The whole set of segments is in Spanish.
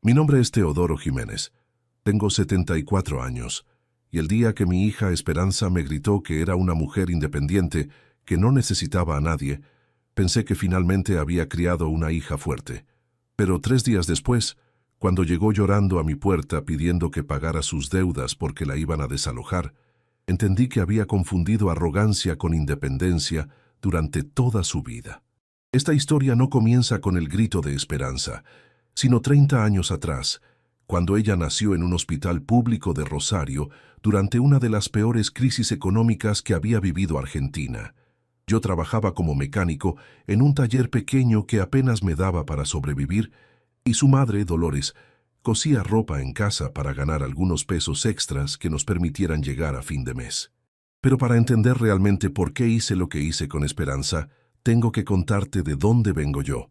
Mi nombre es Teodoro Jiménez. Tengo 74 años, y el día que mi hija Esperanza me gritó que era una mujer independiente, que no necesitaba a nadie, pensé que finalmente había criado una hija fuerte. Pero 3 días después, cuando llegó llorando a mi puerta pidiendo que pagara sus deudas porque la iban a desalojar, entendí que había confundido arrogancia con independencia durante toda su vida. Esta historia no comienza con el grito de Esperanza, sino 30 años atrás, cuando ella nació en un hospital público de Rosario durante una de las peores crisis económicas que había vivido Argentina. Yo trabajaba como mecánico en un taller pequeño que apenas me daba para sobrevivir, y su madre, Dolores, cosía ropa en casa para ganar algunos pesos extras que nos permitieran llegar a fin de mes. Pero para entender realmente por qué hice lo que hice con Esperanza, tengo que contarte de dónde vengo yo.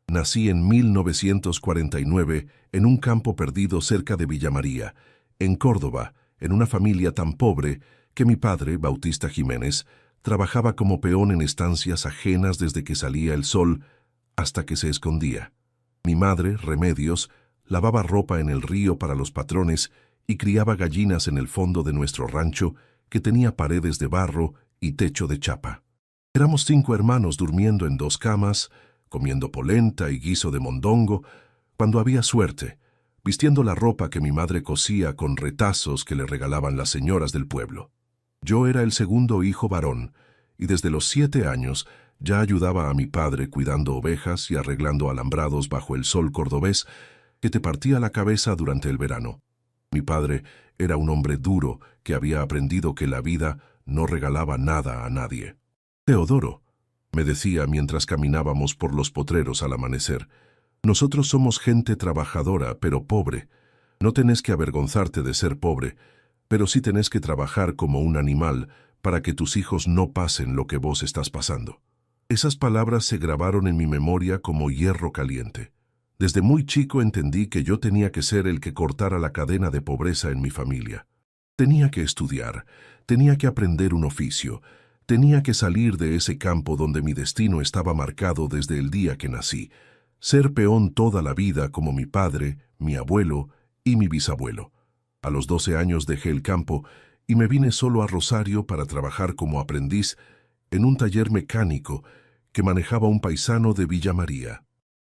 Nací en 1949 en un campo perdido cerca de Villa María, en Córdoba, en una familia tan pobre que mi padre, Bautista Jiménez, trabajaba como peón en estancias ajenas desde que salía el sol hasta que se escondía. Mi madre, Remedios, lavaba ropa en el río para los patrones y criaba gallinas en el fondo de nuestro rancho que tenía paredes de barro y techo de chapa. Éramos 5 hermanos durmiendo en 2 camas, comiendo polenta y guiso de mondongo, cuando había suerte, vistiendo la ropa que mi madre cosía con retazos que le regalaban las señoras del pueblo. Yo era el segundo hijo varón, y desde los 7 años ya ayudaba a mi padre cuidando ovejas y arreglando alambrados bajo el sol cordobés que te partía la cabeza durante el verano. Mi padre era un hombre duro que había aprendido que la vida no regalaba nada a nadie. Teodoro, me decía mientras caminábamos por los potreros al amanecer, nosotros somos gente trabajadora, pero pobre. No tenés que avergonzarte de ser pobre, pero sí tenés que trabajar como un animal para que tus hijos no pasen lo que vos estás pasando. Esas palabras se grabaron en mi memoria como hierro caliente. Desde muy chico entendí que yo tenía que ser el que cortara la cadena de pobreza en mi familia. Tenía que estudiar, tenía que aprender un oficio, tenía que salir de ese campo donde mi destino estaba marcado desde el día que nací, ser peón toda la vida como mi padre, mi abuelo y mi bisabuelo. A los 12 años dejé el campo y me vine solo a Rosario para trabajar como aprendiz en un taller mecánico que manejaba un paisano de Villa María.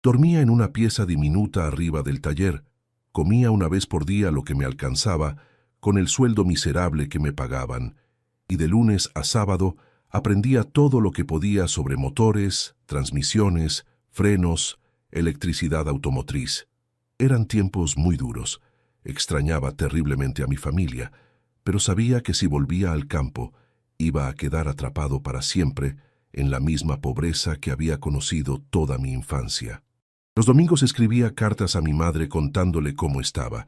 Dormía en una pieza diminuta arriba del taller, comía una vez por día lo que me alcanzaba con el sueldo miserable que me pagaban, y de lunes a sábado aprendía todo lo que podía sobre motores, transmisiones, frenos, electricidad automotriz. Eran tiempos muy duros. Extrañaba terriblemente a mi familia, pero sabía que si volvía al campo, iba a quedar atrapado para siempre en la misma pobreza que había conocido toda mi infancia. Los domingos escribía cartas a mi madre contándole cómo estaba,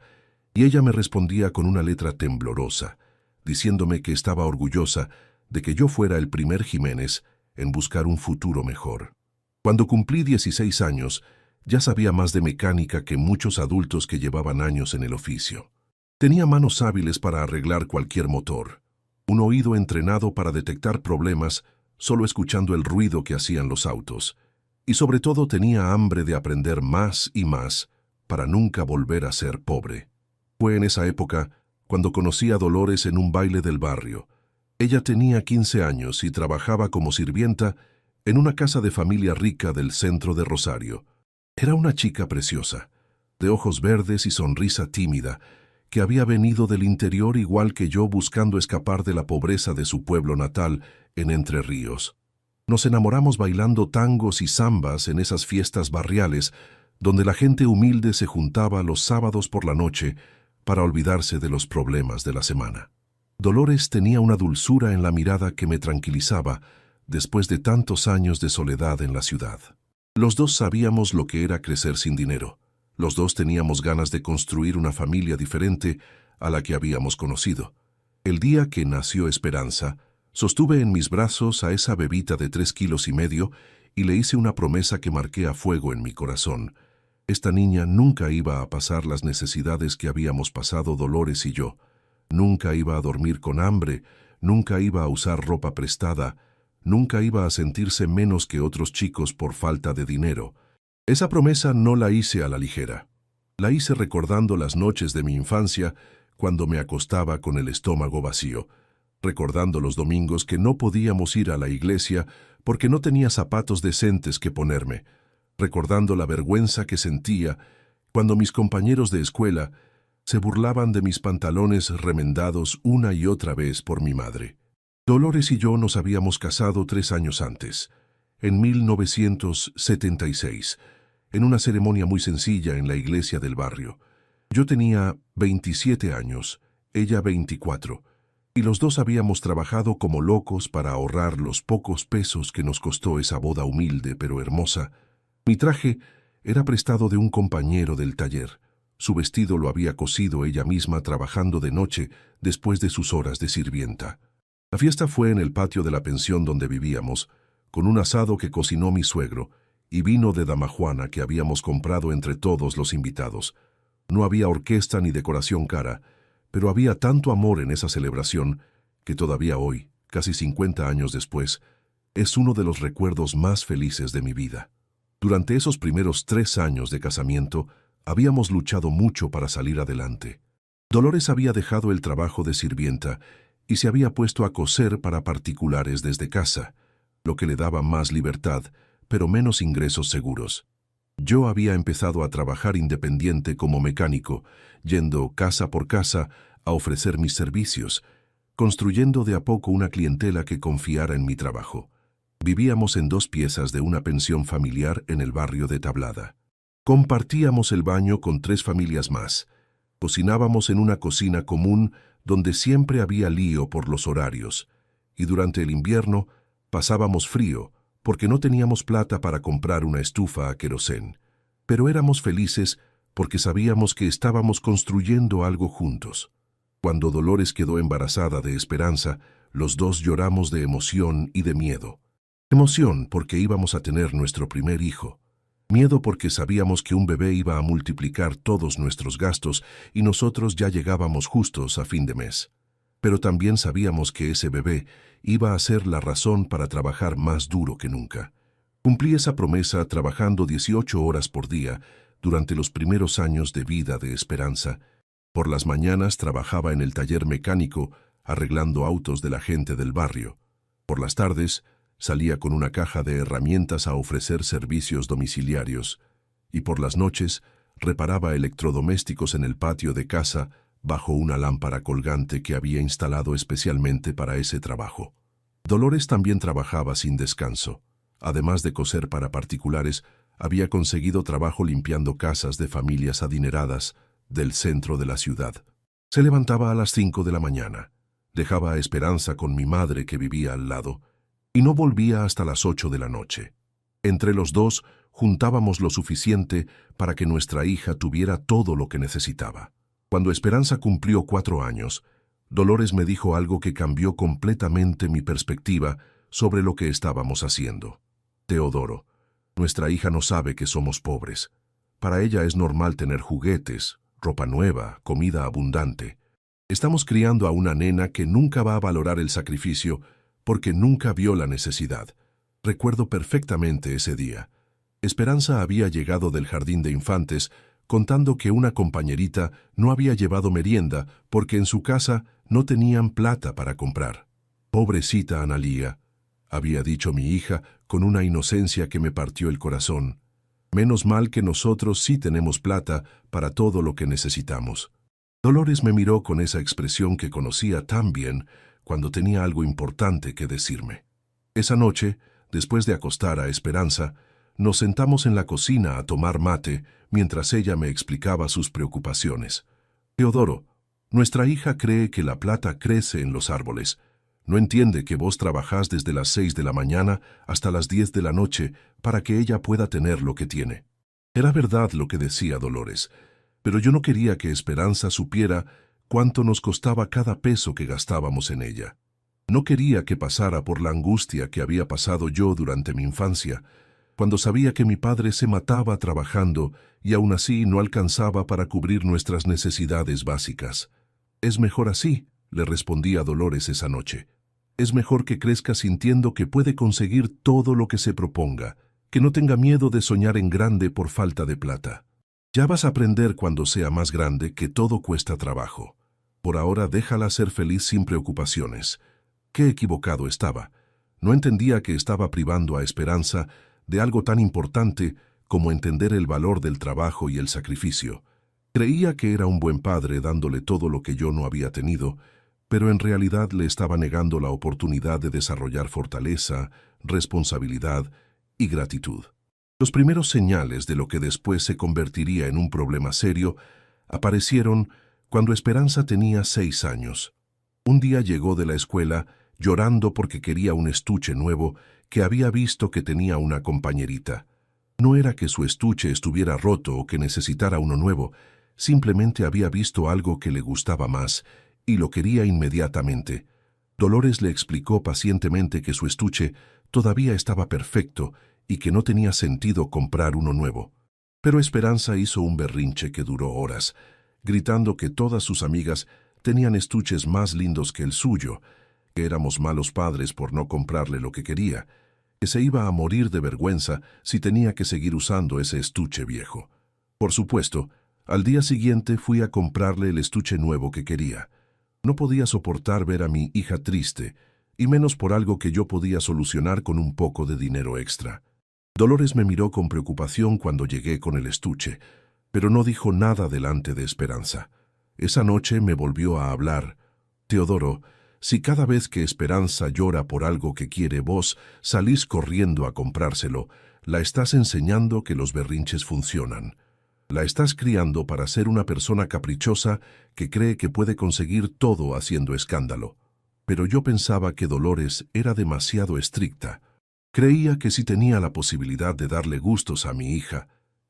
y ella me respondía con una letra temblorosa, diciéndome que estaba orgullosa de que yo fuera el primer Jiménez en buscar un futuro mejor. Cuando cumplí 16 años, ya sabía más de mecánica que muchos adultos que llevaban años en el oficio. Tenía manos hábiles para arreglar cualquier motor, un oído entrenado para detectar problemas solo escuchando el ruido que hacían los autos, y sobre todo tenía hambre de aprender más y más para nunca volver a ser pobre. Fue en esa época cuando conocí a Dolores en un baile del barrio. Ella tenía 15 años y trabajaba como sirvienta en una casa de familia rica del centro de Rosario. Era una chica preciosa, de ojos verdes y sonrisa tímida, que había venido del interior igual que yo buscando escapar de la pobreza de su pueblo natal en Entre Ríos. Nos enamoramos bailando tangos y zambas en esas fiestas barriales donde la gente humilde se juntaba los sábados por la noche para olvidarse de los problemas de la semana. Dolores tenía una dulzura en la mirada que me tranquilizaba después de tantos años de soledad en la ciudad. Los dos sabíamos lo que era crecer sin dinero. Los dos teníamos ganas de construir una familia diferente a la que habíamos conocido. El día que nació Esperanza, sostuve en mis brazos a esa bebita de 3,5 kilos y le hice una promesa que marqué a fuego en mi corazón. Esta niña nunca iba a pasar las necesidades que habíamos pasado Dolores y yo. Nunca iba a dormir con hambre, nunca iba a usar ropa prestada, nunca iba a sentirse menos que otros chicos por falta de dinero. Esa promesa no la hice a la ligera. La hice recordando las noches de mi infancia cuando me acostaba con el estómago vacío, recordando los domingos que no podíamos ir a la iglesia porque no tenía zapatos decentes que ponerme, recordando la vergüenza que sentía cuando mis compañeros de escuela se burlaban de mis pantalones remendados una y otra vez por mi madre. Dolores y yo nos habíamos casado 3 años antes, en 1976, en una ceremonia muy sencilla en la iglesia del barrio. Yo tenía 27 años, ella 24, y los dos habíamos trabajado como locos para ahorrar los pocos pesos que nos costó esa boda humilde pero hermosa. Mi traje era prestado de un compañero del taller. Su vestido lo había cosido ella misma trabajando de noche después de sus horas de sirvienta. La fiesta fue en el patio de la pensión donde vivíamos, con un asado que cocinó mi suegro y vino de damajuana que habíamos comprado entre todos los invitados. No había orquesta ni decoración cara, pero había tanto amor en esa celebración que todavía hoy, casi 50 años después, es uno de los recuerdos más felices de mi vida. Durante esos primeros 3 años de casamiento, habíamos luchado mucho para salir adelante. Dolores había dejado el trabajo de sirvienta y se había puesto a coser para particulares desde casa, lo que le daba más libertad, pero menos ingresos seguros. Yo había empezado a trabajar independiente como mecánico, yendo casa por casa a ofrecer mis servicios, construyendo de a poco una clientela que confiara en mi trabajo. Vivíamos en 2 piezas de una pensión familiar en el barrio de Tablada. Compartíamos el baño con 3 familias más. Cocinábamos en una cocina común donde siempre había lío por los horarios, y durante el invierno pasábamos frío porque no teníamos plata para comprar una estufa a querosén. Pero éramos felices porque sabíamos que estábamos construyendo algo juntos. Cuando Dolores quedó embarazada de Esperanza, los dos lloramos de emoción y de miedo. Emoción porque íbamos a tener nuestro primer hijo. Miedo porque sabíamos que un bebé iba a multiplicar todos nuestros gastos y nosotros ya llegábamos justos a fin de mes. Pero también sabíamos que ese bebé iba a ser la razón para trabajar más duro que nunca. Cumplí esa promesa trabajando 18 horas por día durante los primeros años de vida de Esperanza. Por las mañanas trabajaba en el taller mecánico arreglando autos de la gente del barrio. Por las tardes salía con una caja de herramientas a ofrecer servicios domiciliarios, y por las noches reparaba electrodomésticos en el patio de casa bajo una lámpara colgante que había instalado especialmente para ese trabajo. Dolores también trabajaba sin descanso. Además de coser para particulares, había conseguido trabajo limpiando casas de familias adineradas del centro de la ciudad. Se levantaba a las 5 de la mañana, dejaba a Esperanza con mi madre que vivía al lado, y no volvía hasta las 8 de la noche. Entre los dos juntábamos lo suficiente para que nuestra hija tuviera todo lo que necesitaba. Cuando Esperanza cumplió 4 años, Dolores me dijo algo que cambió completamente mi perspectiva sobre lo que estábamos haciendo. Teodoro, nuestra hija no sabe que somos pobres. Para ella es normal tener juguetes, ropa nueva, comida abundante. Estamos criando a una nena que nunca va a valorar el sacrificio porque nunca vio la necesidad. Recuerdo perfectamente ese día. Esperanza había llegado del jardín de infantes contando que una compañerita no había llevado merienda porque en su casa no tenían plata para comprar. Pobrecita Analía, había dicho mi hija con una inocencia que me partió el corazón. Menos mal que nosotros sí tenemos plata para todo lo que necesitamos. Dolores me miró con esa expresión que conocía tan bien cuando tenía algo importante que decirme. Esa noche, después de acostar a Esperanza, nos sentamos en la cocina a tomar mate mientras ella me explicaba sus preocupaciones. Teodoro, nuestra hija cree que la plata crece en los árboles. No entiende que vos trabajás desde las 6 de la mañana hasta las 10 de la noche para que ella pueda tener lo que tiene. Era verdad lo que decía Dolores, pero yo no quería que Esperanza supiera cuánto nos costaba cada peso que gastábamos en ella. No quería que pasara por la angustia que había pasado yo durante mi infancia, cuando sabía que mi padre se mataba trabajando y aún así no alcanzaba para cubrir nuestras necesidades básicas. Es mejor así, le respondí a Dolores esa noche. Es mejor que crezca sintiendo que puede conseguir todo lo que se proponga, que no tenga miedo de soñar en grande por falta de plata. Ya vas a aprender cuando sea más grande que todo cuesta trabajo. Por ahora déjala ser feliz sin preocupaciones. Qué equivocado estaba. No entendía que estaba privando a Esperanza de algo tan importante como entender el valor del trabajo y el sacrificio. Creía que era un buen padre dándole todo lo que yo no había tenido, pero en realidad le estaba negando la oportunidad de desarrollar fortaleza, responsabilidad y gratitud. Los primeros señales de lo que después se convertiría en un problema serio aparecieron cuando Esperanza tenía 6 años. Un día llegó de la escuela llorando porque quería un estuche nuevo que había visto que tenía una compañerita. No era que su estuche estuviera roto o que necesitara uno nuevo, simplemente había visto algo que le gustaba más y lo quería inmediatamente. Dolores le explicó pacientemente que su estuche todavía estaba perfecto y que no tenía sentido comprar uno nuevo. Pero Esperanza hizo un berrinche que duró horas, gritando que todas sus amigas tenían estuches más lindos que el suyo, que éramos malos padres por no comprarle lo que quería, que se iba a morir de vergüenza si tenía que seguir usando ese estuche viejo. Por supuesto, al día siguiente fui a comprarle el estuche nuevo que quería. No podía soportar ver a mi hija triste, y menos por algo que yo podía solucionar con un poco de dinero extra. Dolores me miró con preocupación cuando llegué con el estuche, pero no dijo nada delante de Esperanza. Esa noche me volvió a hablar. Teodoro, si cada vez que Esperanza llora por algo que quiere vos salís corriendo a comprárselo, la estás enseñando que los berrinches funcionan. La estás criando para ser una persona caprichosa que cree que puede conseguir todo haciendo escándalo. Pero yo pensaba que Dolores era demasiado estricta. Creía que si tenía la posibilidad de darle gustos a mi hija,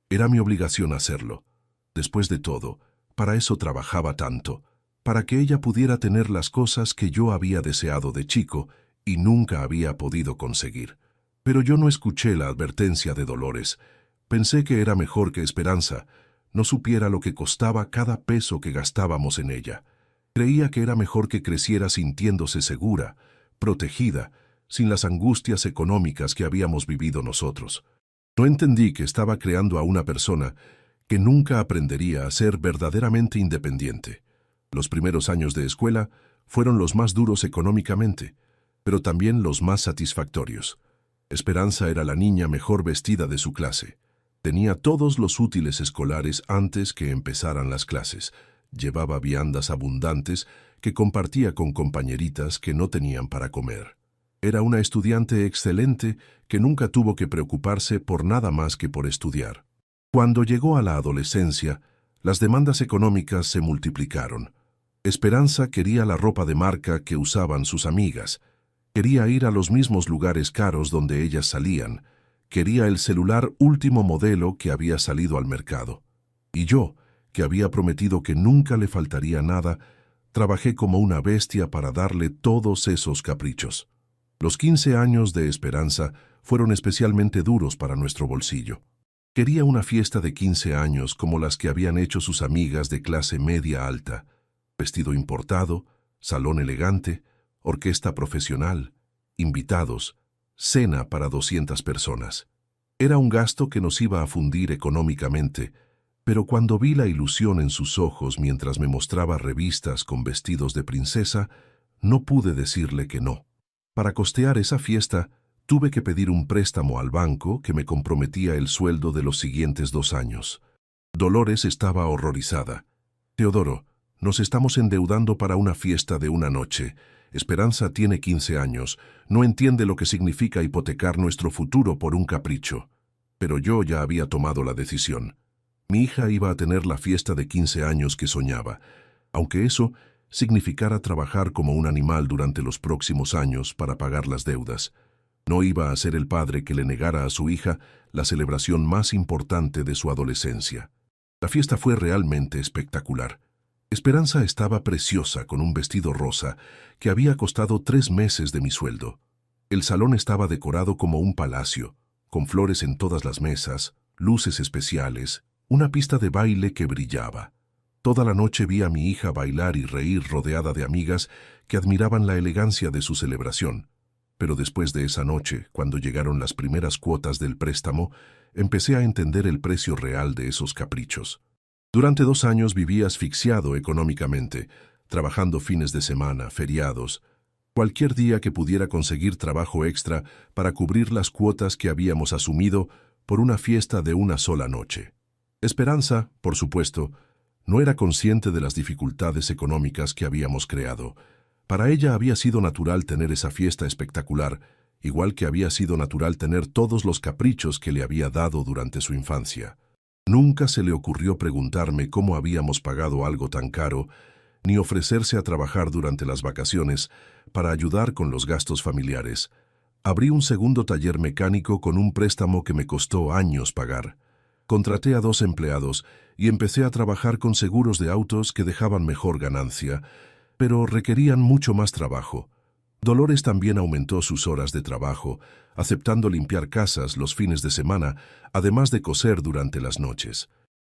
era mi obligación hacerlo. Después de todo, para eso trabajaba tanto, para que ella pudiera tener las cosas que yo había deseado de chico y nunca había podido conseguir. Pero yo no escuché la advertencia de Dolores. Pensé que era mejor que Esperanza no supiera lo que costaba cada peso que gastábamos en ella. Creía que era mejor que creciera sintiéndose segura, protegida, sin las angustias económicas que habíamos vivido nosotros. No entendí que estaba creando a una persona que nunca aprendería a ser verdaderamente independiente. Los primeros años de escuela fueron los más duros económicamente, pero también los más satisfactorios. Esperanza era la niña mejor vestida de su clase. Tenía todos los útiles escolares antes que empezaran las clases. Llevaba viandas abundantes que compartía con compañeritas que no tenían para comer. Era una estudiante excelente que nunca tuvo que preocuparse por nada más que por estudiar. Cuando llegó a la adolescencia, las demandas económicas se multiplicaron. Esperanza quería la ropa de marca que usaban sus amigas. Quería ir a los mismos lugares caros donde ellas salían. Quería el celular último modelo que había salido al mercado. Y yo, que había prometido que nunca le faltaría nada, trabajé como una bestia para darle todos esos caprichos. Los 15 años de Esperanza fueron especialmente duros para nuestro bolsillo. Quería una fiesta de 15 años como las que habían hecho sus amigas de clase media alta. Vestido importado, salón elegante, orquesta profesional, invitados, cena para 200 personas. Era un gasto que nos iba a fundir económicamente, pero cuando vi la ilusión en sus ojos mientras me mostraba revistas con vestidos de princesa, no pude decirle que no. Para costear esa fiesta, tuve que pedir un préstamo al banco que me comprometía el sueldo de los siguientes 2 años. Dolores estaba horrorizada. Teodoro, nos estamos endeudando para una fiesta de una noche. Esperanza tiene 15 años, no entiende lo que significa hipotecar nuestro futuro por un capricho. Pero yo ya había tomado la decisión. Mi hija iba a tener la fiesta de 15 años que soñaba, aunque eso significara trabajar como un animal durante los próximos años para pagar las deudas. No iba a ser el padre que le negara a su hija la celebración más importante de su adolescencia. La fiesta fue realmente espectacular. Esperanza estaba preciosa con un vestido rosa que había costado 3 meses de mi sueldo. El salón estaba decorado como un palacio, con flores en todas las mesas, luces especiales, una pista de baile que brillaba. Toda la noche vi a mi hija bailar y reír rodeada de amigas que admiraban la elegancia de su celebración. Pero después de esa noche, cuando llegaron las primeras cuotas del préstamo, empecé a entender el precio real de esos caprichos. Durante 2 años viví asfixiado económicamente, trabajando fines de semana, feriados, cualquier día que pudiera conseguir trabajo extra para cubrir las cuotas que habíamos asumido por una fiesta de una sola noche. Esperanza, por supuesto, no era consciente de las dificultades económicas que habíamos creado. Para ella había sido natural tener esa fiesta espectacular, igual que había sido natural tener todos los caprichos que le había dado durante su infancia. Nunca se le ocurrió preguntarme cómo habíamos pagado algo tan caro, ni ofrecerse a trabajar durante las vacaciones para ayudar con los gastos familiares. Abrí un segundo taller mecánico con un préstamo que me costó años pagar. Contraté a 2 empleados y empecé a trabajar con seguros de autos que dejaban mejor ganancia, pero requerían mucho más trabajo. Dolores también aumentó sus horas de trabajo, aceptando limpiar casas los fines de semana, además de coser durante las noches.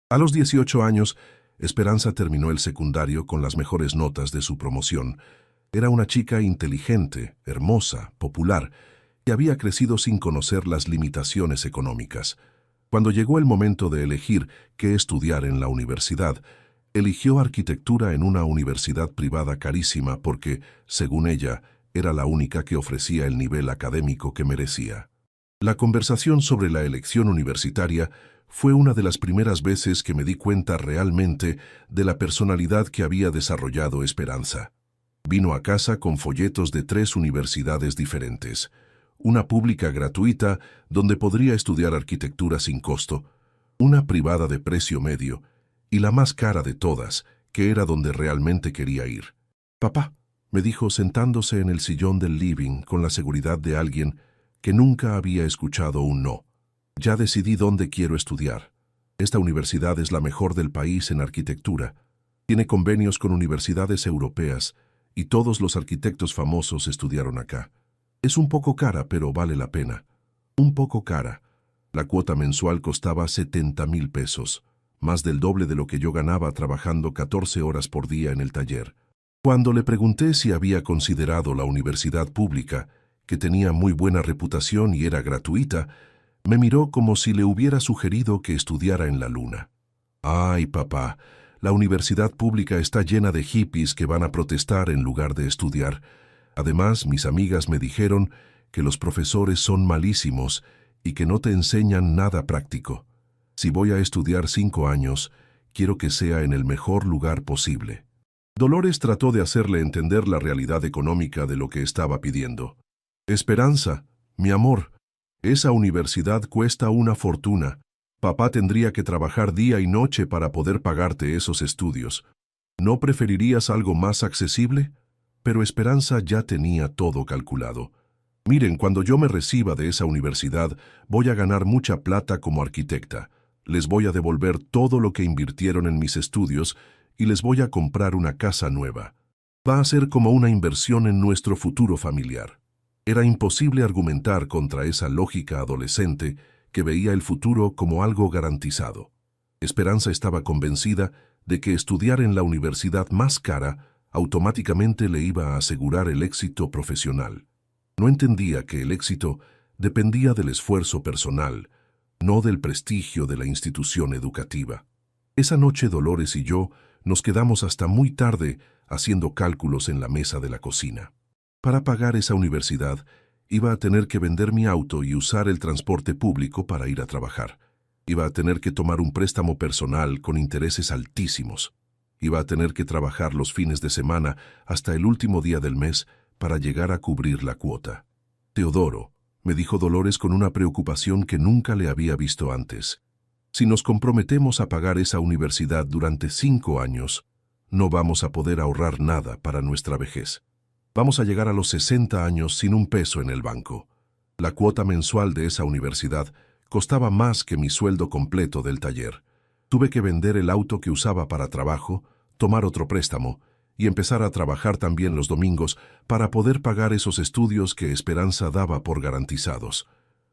A los 18 años, Esperanza terminó el secundario con las mejores notas de su promoción. Era una chica inteligente, hermosa, popular, y había crecido sin conocer las limitaciones económicas. Cuando llegó el momento de elegir qué estudiar en la universidad, eligió arquitectura en una universidad privada carísima porque, según ella, era la única que ofrecía el nivel académico que merecía. La conversación sobre la elección universitaria fue una de las primeras veces que me di cuenta realmente de la personalidad que había desarrollado Esperanza. Vino a casa con folletos de 3 universidades diferentes. Una pública gratuita donde podría estudiar arquitectura sin costo, una privada de precio medio y la más cara de todas, que era donde realmente quería ir. «Papá», me dijo sentándose en el sillón del living con la seguridad de alguien que nunca había escuchado un no. «Ya decidí dónde quiero estudiar. Esta universidad es la mejor del país en arquitectura. Tiene convenios con universidades europeas y todos los arquitectos famosos estudiaron acá. Es un poco cara, pero vale la pena. Un poco cara. La cuota mensual costaba 70,000 pesos, más del doble de lo que yo ganaba trabajando 14 horas por día en el taller. Cuando le pregunté si había considerado la universidad pública, que tenía muy buena reputación y era gratuita, me miró como si le hubiera sugerido que estudiara en la luna. «Ay, papá, la universidad pública está llena de hippies que van a protestar en lugar de estudiar. Además, mis amigas me dijeron que los profesores son malísimos y que no te enseñan nada práctico. Si voy a estudiar 5 años, quiero que sea en el mejor lugar posible». Dolores trató de hacerle entender la realidad económica de lo que estaba pidiendo. «Esperanza, mi amor, esa universidad cuesta una fortuna. Papá tendría que trabajar día y noche para poder pagarte esos estudios. ¿No preferirías algo más accesible?». Pero Esperanza ya tenía todo calculado. «Miren, cuando yo me reciba de esa universidad, voy a ganar mucha plata como arquitecta. Les voy a devolver todo lo que invirtieron en mis estudios y les voy a comprar una casa nueva. Va a ser como una inversión en nuestro futuro familiar». Era imposible argumentar contra esa lógica adolescente que veía el futuro como algo garantizado. Esperanza estaba convencida de que estudiar en la universidad más cara automáticamente le iba a asegurar el éxito profesional. No entendía que el éxito dependía del esfuerzo personal, no del prestigio de la institución educativa. Esa noche Dolores y yo nos quedamos hasta muy tarde haciendo cálculos en la mesa de la cocina. Para pagar esa universidad, iba a tener que vender mi auto y usar el transporte público para ir a trabajar. Iba a tener que tomar un préstamo personal con intereses altísimos. Iba a tener que trabajar los fines de semana hasta el último día del mes para llegar a cubrir la cuota. «Teodoro», me dijo Dolores con una preocupación que nunca le había visto antes, «si nos comprometemos a pagar esa universidad durante 5 años, no vamos a poder ahorrar nada para nuestra vejez. Vamos a llegar a los 60 años sin un peso en el banco. La cuota mensual de esa universidad costaba más que mi sueldo completo del taller. Tuve que vender el auto que usaba para trabajo, tomar otro préstamo y empezar a trabajar también los domingos para poder pagar esos estudios que Esperanza daba por garantizados.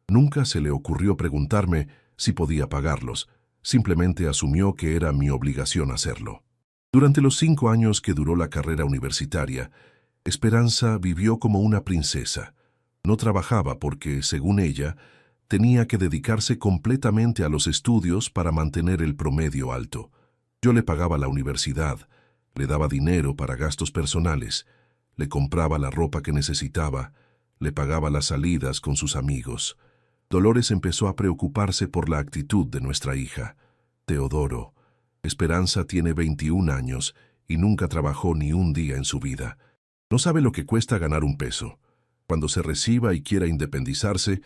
Nunca se le ocurrió preguntarme si podía pagarlos, simplemente asumió que era mi obligación hacerlo. Durante los 5 años que duró la carrera universitaria, Esperanza vivió como una princesa. No trabajaba porque, según ella, tenía que dedicarse completamente a los estudios para mantener el promedio alto. Yo le pagaba la universidad, le daba dinero para gastos personales, le compraba la ropa que necesitaba, le pagaba las salidas con sus amigos. Dolores empezó a preocuparse por la actitud de nuestra hija. Teodoro, Esperanza tiene 21 años y nunca trabajó ni un día en su vida. No sabe lo que cuesta ganar un peso. Cuando se reciba y quiera independizarse,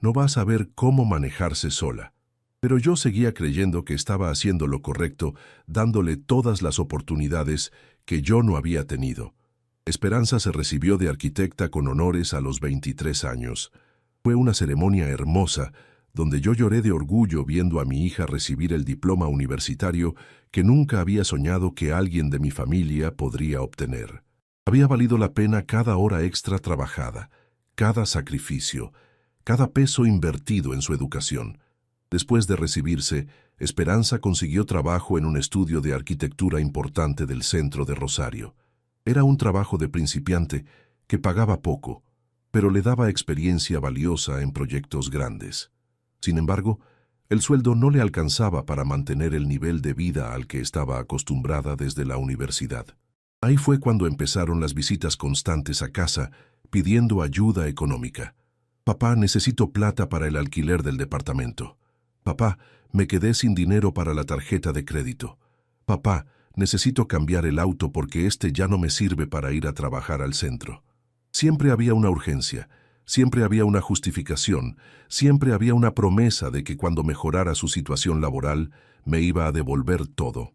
no va a saber cómo manejarse sola. Pero yo seguía creyendo que estaba haciendo lo correcto, dándole todas las oportunidades que yo no había tenido. Esperanza se recibió de arquitecta con honores a los 23 años. Fue una ceremonia hermosa, donde yo lloré de orgullo viendo a mi hija recibir el diploma universitario que nunca había soñado que alguien de mi familia podría obtener. Había valido la pena cada hora extra trabajada, cada sacrificio, cada peso invertido en su educación. Después de recibirse, Esperanza consiguió trabajo en un estudio de arquitectura importante del centro de Rosario. Era un trabajo de principiante que pagaba poco, pero le daba experiencia valiosa en proyectos grandes. Sin embargo, el sueldo no le alcanzaba para mantener el nivel de vida al que estaba acostumbrada desde la universidad. Ahí fue cuando empezaron las visitas constantes a casa, pidiendo ayuda económica. Papá, necesito plata para el alquiler del departamento. Papá, me quedé sin dinero para la tarjeta de crédito. Papá, necesito cambiar el auto porque este ya no me sirve para ir a trabajar al centro. Siempre había una urgencia, siempre había una justificación, siempre había una promesa de que cuando mejorara su situación laboral me iba a devolver todo.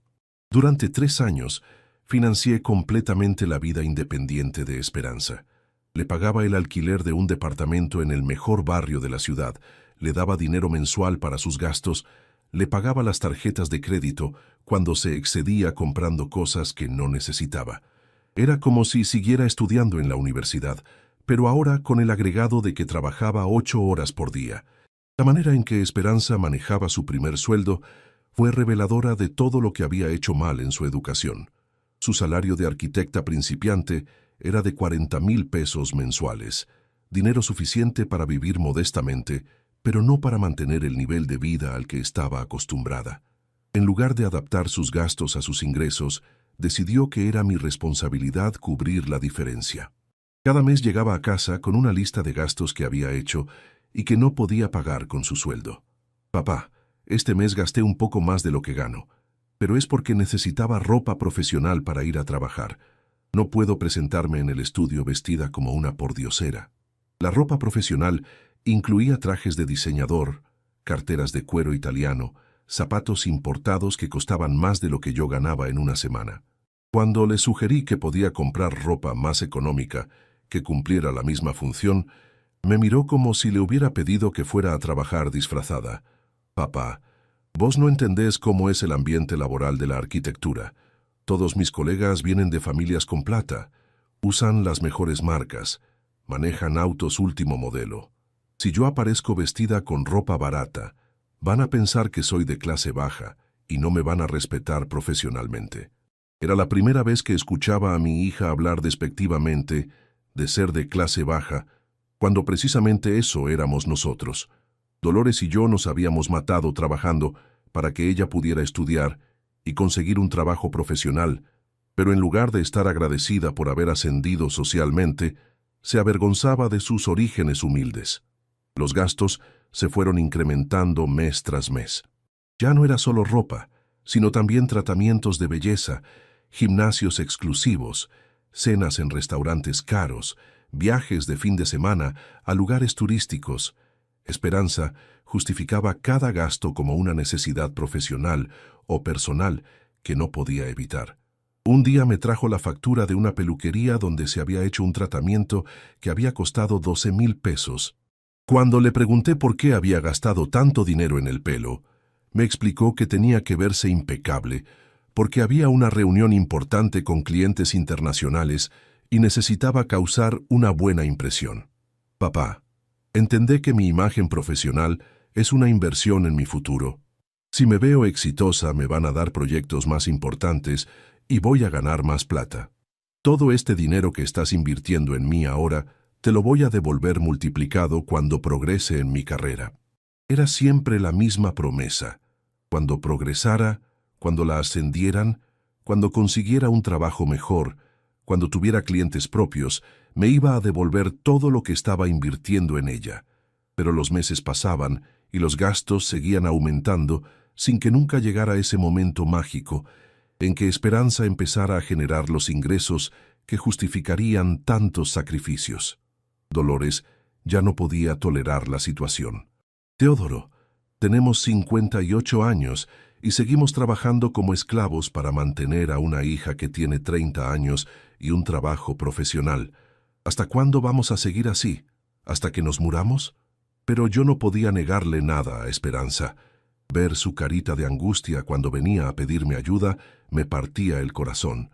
Durante 3 años, financié completamente la vida independiente de Esperanza. Le pagaba el alquiler de un departamento en el mejor barrio de la ciudad, le daba dinero mensual para sus gastos, le pagaba las tarjetas de crédito cuando se excedía comprando cosas que no necesitaba. Era como si siguiera estudiando en la universidad, pero ahora con el agregado de que trabajaba 8 horas por día. La manera en que Esperanza manejaba su primer sueldo fue reveladora de todo lo que había hecho mal en su educación. Su salario de arquitecta principiante era de 40,000 pesos mensuales, dinero suficiente para vivir modestamente, pero no para mantener el nivel de vida al que estaba acostumbrada. En lugar de adaptar sus gastos a sus ingresos, decidió que era mi responsabilidad cubrir la diferencia. Cada mes llegaba a casa con una lista de gastos que había hecho y que no podía pagar con su sueldo. Papá, este mes gasté un poco más de lo que gano, pero es porque necesitaba ropa profesional para ir a trabajar. No puedo presentarme en el estudio vestida como una pordiosera. La ropa profesional incluía trajes de diseñador, carteras de cuero italiano, zapatos importados que costaban más de lo que yo ganaba en una semana. Cuando le sugerí que podía comprar ropa más económica, que cumpliera la misma función, me miró como si le hubiera pedido que fuera a trabajar disfrazada. Papá, vos no entendés cómo es el ambiente laboral de la arquitectura. Todos mis colegas vienen de familias con plata, usan las mejores marcas, manejan autos último modelo. Si yo aparezco vestida con ropa barata, van a pensar que soy de clase baja y no me van a respetar profesionalmente. Era la primera vez que escuchaba a mi hija hablar despectivamente de ser de clase baja, cuando precisamente eso éramos nosotros. Dolores y yo nos habíamos matado trabajando para que ella pudiera estudiar y conseguir un trabajo profesional, pero en lugar de estar agradecida por haber ascendido socialmente, se avergonzaba de sus orígenes humildes. Los gastos se fueron incrementando mes tras mes. Ya no era solo ropa, sino también tratamientos de belleza, gimnasios exclusivos, cenas en restaurantes caros, viajes de fin de semana a lugares turísticos. Esperanza justificaba cada gasto como una necesidad profesional o personal que no podía evitar. Un día me trajo la factura de una peluquería donde se había hecho un tratamiento que había costado 12,000 pesos. Cuando le pregunté por qué había gastado tanto dinero en el pelo, me explicó que tenía que verse impecable, porque había una reunión importante con clientes internacionales y necesitaba causar una buena impresión. Papá, entendé que mi imagen profesional es una inversión en mi futuro. Si me veo exitosa, me van a dar proyectos más importantes y voy a ganar más plata. Todo este dinero que estás invirtiendo en mí ahora, te lo voy a devolver multiplicado cuando progrese en mi carrera. Era siempre la misma promesa. Cuando progresara, cuando la ascendieran, cuando consiguiera un trabajo mejor, cuando tuviera clientes propios, me iba a devolver todo lo que estaba invirtiendo en ella. Pero los meses pasaban y los gastos seguían aumentando sin que nunca llegara ese momento mágico en que Esperanza empezara a generar los ingresos que justificarían tantos sacrificios. Dolores ya no podía tolerar la situación. Teodoro, tenemos 58 años y seguimos trabajando como esclavos para mantener a una hija que tiene 30 años y un trabajo profesional. ¿Hasta cuándo vamos a seguir así? ¿Hasta que nos muramos? Pero yo no podía negarle nada a Esperanza. Ver su carita de angustia cuando venía a pedirme ayuda me partía el corazón.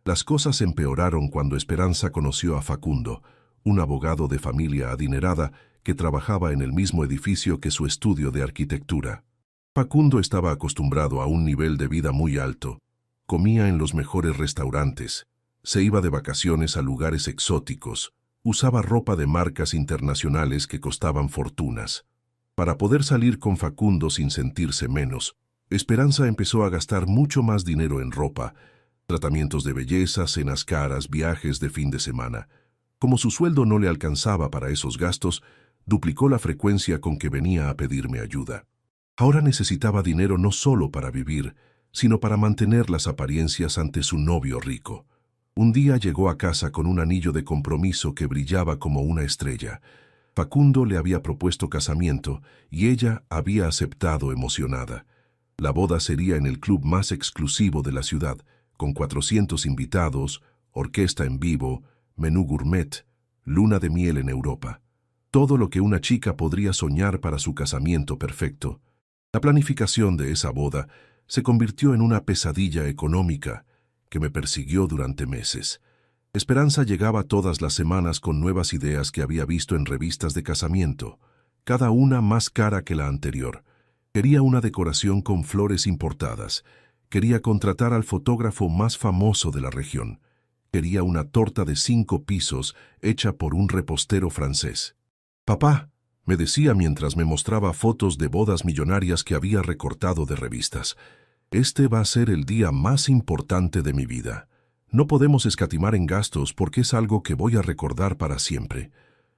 Las cosas empeoraron cuando Esperanza conoció a Facundo, un abogado de familia adinerada que trabajaba en el mismo edificio que su estudio de arquitectura. Facundo estaba acostumbrado a un nivel de vida muy alto. Comía en los mejores restaurantes, se iba de vacaciones a lugares exóticos, usaba ropa de marcas internacionales que costaban fortunas. Para poder salir con Facundo sin sentirse menos, Esperanza empezó a gastar mucho más dinero en ropa, tratamientos de belleza, cenas caras, viajes de fin de semana. Como su sueldo no le alcanzaba para esos gastos, duplicó la frecuencia con que venía a pedirme ayuda. Ahora necesitaba dinero no solo para vivir, sino para mantener las apariencias ante su novio rico. Un día llegó a casa con un anillo de compromiso que brillaba como una estrella. Facundo le había propuesto casamiento y ella había aceptado emocionada. La boda sería en el club más exclusivo de la ciudad, con 400 invitados, orquesta en vivo, menú gourmet, luna de miel en Europa. Todo lo que una chica podría soñar para su casamiento perfecto. La planificación de esa boda se convirtió en una pesadilla económica que me persiguió durante meses. Esperanza llegaba todas las semanas con nuevas ideas que había visto en revistas de casamiento, cada una más cara que la anterior. Quería una decoración con flores importadas. Quería contratar al fotógrafo más famoso de la región. Quería una torta de 5 pisos hecha por un repostero francés. «Papá», me decía mientras me mostraba fotos de bodas millonarias que había recortado de revistas, «este va a ser el día más importante de mi vida. No podemos escatimar en gastos porque es algo que voy a recordar para siempre.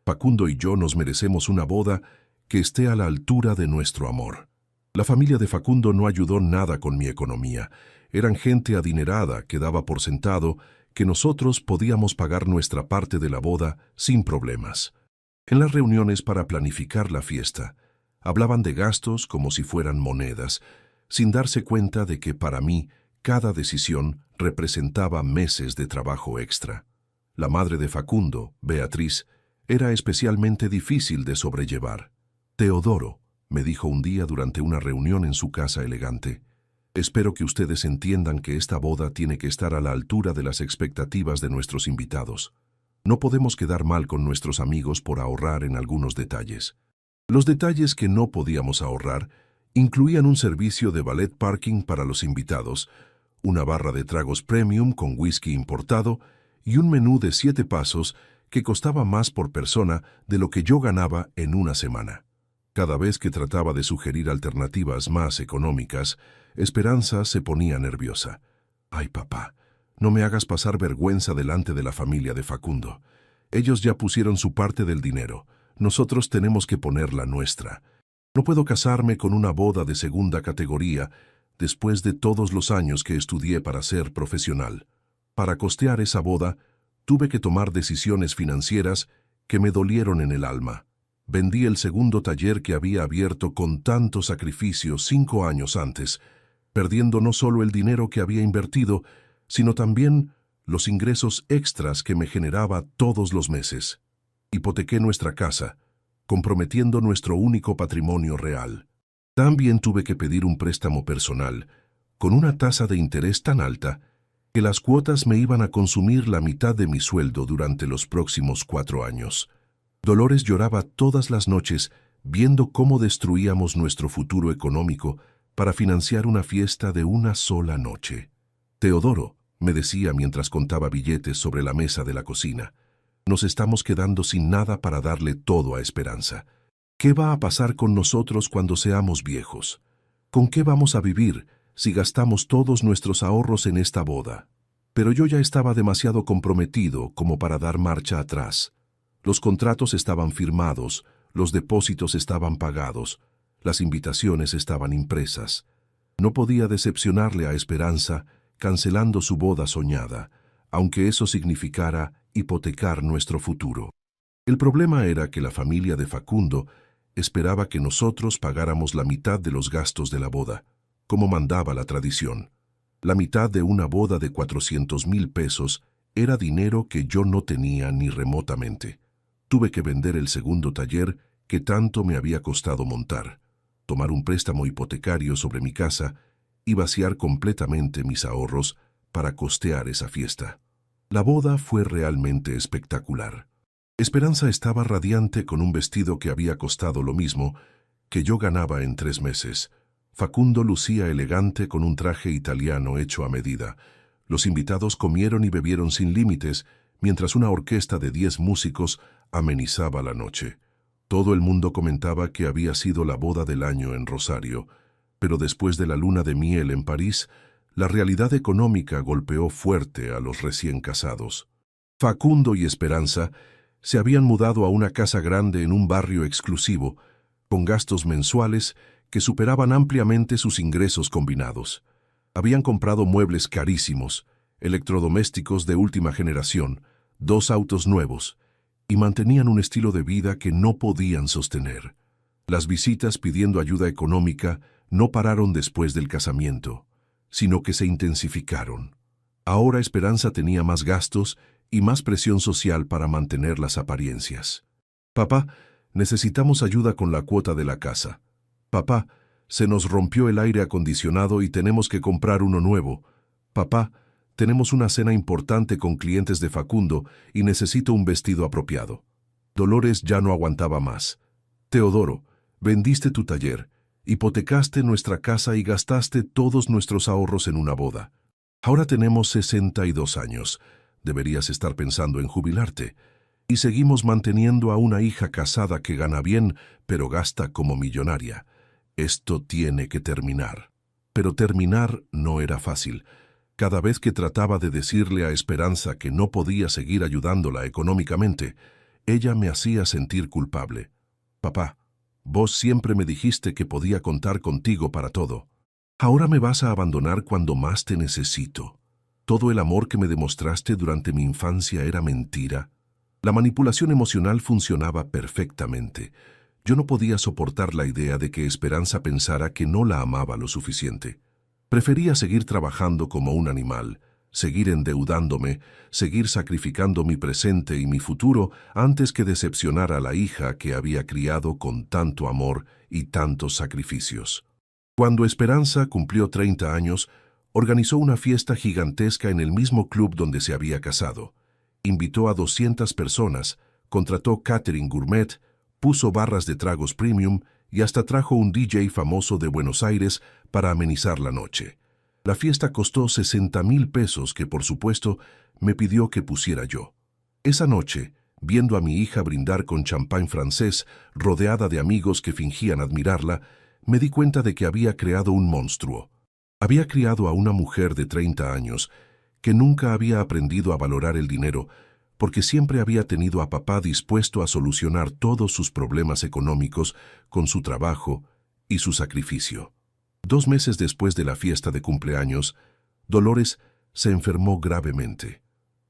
Facundo y yo nos merecemos una boda que esté a la altura de nuestro amor». La familia de Facundo no ayudó nada con mi economía. Eran gente adinerada que daba por sentado que nosotros podíamos pagar nuestra parte de la boda sin problemas. En las reuniones para planificar la fiesta, hablaban de gastos como si fueran monedas, sin darse cuenta de que para mí cada decisión representaba meses de trabajo extra. La madre de Facundo, Beatriz, era especialmente difícil de sobrellevar. «Teodoro», me dijo un día durante una reunión en su casa elegante, «espero que ustedes entiendan que esta boda tiene que estar a la altura de las expectativas de nuestros invitados. No podemos quedar mal con nuestros amigos por ahorrar en algunos detalles». Los detalles que no podíamos ahorrar incluían un servicio de valet parking para los invitados, una barra de tragos premium con whisky importado y un menú de 7 pasos que costaba más por persona de lo que yo ganaba en una semana. Cada vez que trataba de sugerir alternativas más económicas, Esperanza se ponía nerviosa. «Ay, papá, no me hagas pasar vergüenza delante de la familia de Facundo. Ellos ya pusieron su parte del dinero. Nosotros tenemos que poner la nuestra. No puedo casarme con una boda de segunda categoría después de todos los años que estudié para ser profesional. Para costear esa boda, tuve que tomar decisiones financieras que me dolieron en el alma. Vendí el segundo taller que había abierto con tanto sacrificio 5 años antes, perdiendo no solo el dinero que había invertido, sino también los ingresos extras que me generaba todos los meses. Hipotequé nuestra casa, comprometiendo nuestro único patrimonio real. También tuve que pedir un préstamo personal, con una tasa de interés tan alta que las cuotas me iban a consumir la mitad de mi sueldo durante los próximos 4 años. Dolores lloraba todas las noches viendo cómo destruíamos nuestro futuro económico para financiar una fiesta de una sola noche. «Teodoro», me decía mientras contaba billetes sobre la mesa de la cocina, «nos estamos quedando sin nada para darle todo a Esperanza. ¿Qué va a pasar con nosotros cuando seamos viejos? ¿Con qué vamos a vivir si gastamos todos nuestros ahorros en esta boda? Pero yo ya estaba demasiado comprometido como para dar marcha atrás. Los contratos estaban firmados, los depósitos estaban pagados, las invitaciones estaban impresas. No podía decepcionarle a Esperanza cancelando su boda soñada, aunque eso significara hipotecar nuestro futuro. El problema era que la familia de Facundo esperaba que nosotros pagáramos la mitad de los gastos de la boda, como mandaba la tradición. La mitad de una boda de 400,000 pesos era dinero que yo no tenía ni remotamente. Tuve que vender el segundo taller que tanto me había costado montar, tomar un préstamo hipotecario sobre mi casa y vaciar completamente mis ahorros para costear esa fiesta. La boda fue realmente espectacular. Esperanza estaba radiante con un vestido que había costado lo mismo que yo ganaba en 3 meses. Facundo lucía elegante con un traje italiano hecho a medida. Los invitados comieron y bebieron sin límites, mientras una orquesta de 10 músicos amenizaba la noche. Todo el mundo comentaba que había sido la boda del año en Rosario, pero después de la luna de miel en París, la realidad económica golpeó fuerte a los recién casados. Facundo y Esperanza se habían mudado a una casa grande en un barrio exclusivo, con gastos mensuales que superaban ampliamente sus ingresos combinados. Habían comprado muebles carísimos, electrodomésticos de última generación, 2 autos nuevos, y mantenían un estilo de vida que no podían sostener. Las visitas pidiendo ayuda económica no pararon después del casamiento, sino que se intensificaron. Ahora Esperanza tenía más gastos y más presión social para mantener las apariencias. «Papá, necesitamos ayuda con la cuota de la casa. Papá, se nos rompió el aire acondicionado y tenemos que comprar uno nuevo. Papá, tenemos una cena importante con clientes de Facundo y necesito un vestido apropiado». Dolores ya no aguantaba más. «Teodoro, vendiste tu taller, hipotecaste nuestra casa y gastaste todos nuestros ahorros en una boda. Ahora tenemos 62 años. Deberías estar pensando en jubilarte. Y seguimos manteniendo a una hija casada que gana bien, pero gasta como millonaria. Esto tiene que terminar». Pero terminar no era fácil. Cada vez que trataba de decirle a Esperanza que no podía seguir ayudándola económicamente, ella me hacía sentir culpable. «Papá, vos siempre me dijiste que podía contar contigo para todo. Ahora me vas a abandonar cuando más te necesito. Todo el amor que me demostraste durante mi infancia era mentira». La manipulación emocional funcionaba perfectamente. Yo no podía soportar la idea de que Esperanza pensara que no la amaba lo suficiente. Prefería seguir trabajando como un animal, seguir endeudándome, seguir sacrificando mi presente y mi futuro antes que decepcionar a la hija que había criado con tanto amor y tantos sacrificios. Cuando Esperanza cumplió 30 años, organizó una fiesta gigantesca en el mismo club donde se había casado. Invitó a 200 personas, contrató catering gourmet, puso barras de tragos premium y hasta trajo un DJ famoso de Buenos Aires para amenizar la noche. La fiesta costó 60,000 pesos que, por supuesto, me pidió que pusiera yo. Esa noche, viendo a mi hija brindar con champán francés, rodeada de amigos que fingían admirarla, me di cuenta de que había creado un monstruo. Había criado a una mujer de 30 años que nunca había aprendido a valorar el dinero porque siempre había tenido a papá dispuesto a solucionar todos sus problemas económicos con su trabajo y su sacrificio. 2 meses después de la fiesta de cumpleaños, Dolores se enfermó gravemente.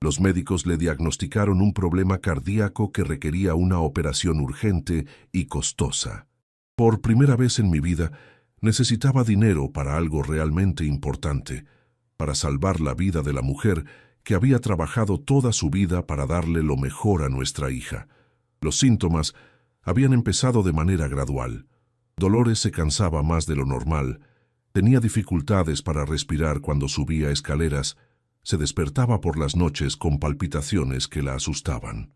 Los médicos le diagnosticaron un problema cardíaco que requería una operación urgente y costosa. Por primera vez en mi vida, necesitaba dinero para algo realmente importante, para salvar la vida de la mujer que había trabajado toda su vida para darle lo mejor a nuestra hija. Los síntomas habían empezado de manera gradual. Dolores se cansaba más de lo normal, tenía dificultades para respirar cuando subía escaleras, se despertaba por las noches con palpitaciones que la asustaban.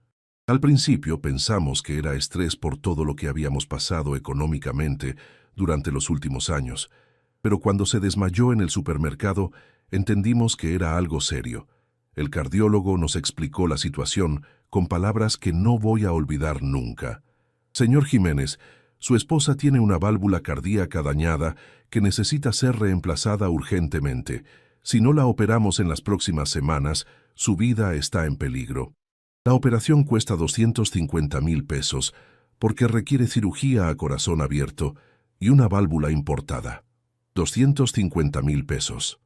Al principio pensamos que era estrés por todo lo que habíamos pasado económicamente durante los últimos años, pero cuando se desmayó en el supermercado, entendimos que era algo serio. El cardiólogo nos explicó la situación con palabras que no voy a olvidar nunca. «Señor Jiménez, Su esposa tiene una válvula cardíaca dañada que necesita ser reemplazada urgentemente. Si no la operamos en las próximas semanas, su vida está en peligro. La operación cuesta 250,000 pesos porque requiere cirugía a corazón abierto y una válvula importada. 250,000 pesos.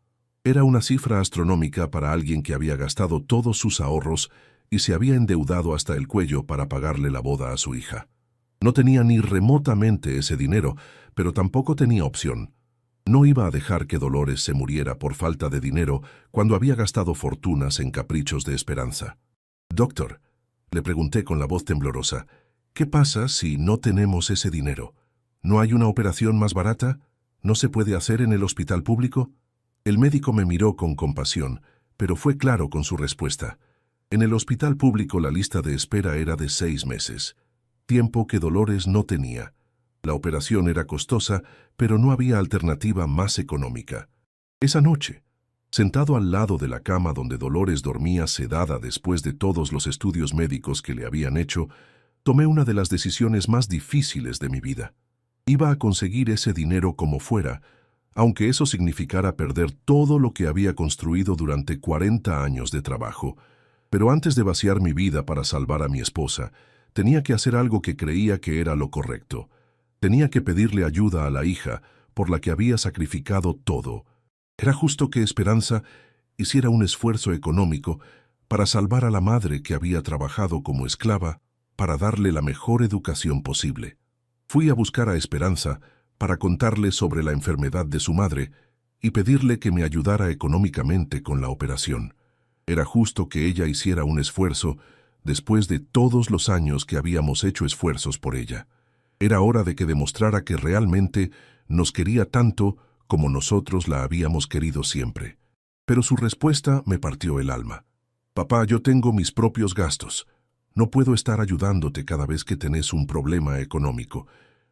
Era una cifra astronómica para alguien que había gastado todos sus ahorros y se había endeudado hasta el cuello para pagarle la boda a su hija. No tenía ni remotamente ese dinero, pero tampoco tenía opción. No iba a dejar que Dolores se muriera por falta de dinero cuando había gastado fortunas en caprichos de Esperanza. «Doctor», le pregunté con la voz temblorosa, «¿qué pasa si no tenemos ese dinero? ¿No hay una operación más barata? ¿No se puede hacer en el hospital público?» El médico me miró con compasión, pero fue claro con su respuesta. En el hospital público la lista de espera era de 6 meses, tiempo que Dolores no tenía. La operación era costosa, pero no había alternativa más económica. Esa noche, sentado al lado de la cama donde Dolores dormía sedada después de todos los estudios médicos que le habían hecho, tomé una de las decisiones más difíciles de mi vida. Iba a conseguir ese dinero como fuera, aunque eso significara perder todo lo que había construido durante 40 años de trabajo. Pero antes de vaciar mi vida para salvar a mi esposa, tenía que hacer algo que creía que era lo correcto. Tenía que pedirle ayuda a la hija por la que había sacrificado todo. Era justo que Esperanza hiciera un esfuerzo económico para salvar a la madre que había trabajado como esclava para darle la mejor educación posible. Fui a buscar a Esperanza para contarle sobre la enfermedad de su madre y pedirle que me ayudara económicamente con la operación. Era justo que ella hiciera un esfuerzo después de todos los años que habíamos hecho esfuerzos por ella. Era hora de que demostrara que realmente nos quería tanto como nosotros la habíamos querido siempre. Pero su respuesta me partió el alma. «Papá, yo tengo mis propios gastos. No puedo estar ayudándote cada vez que tenés un problema económico.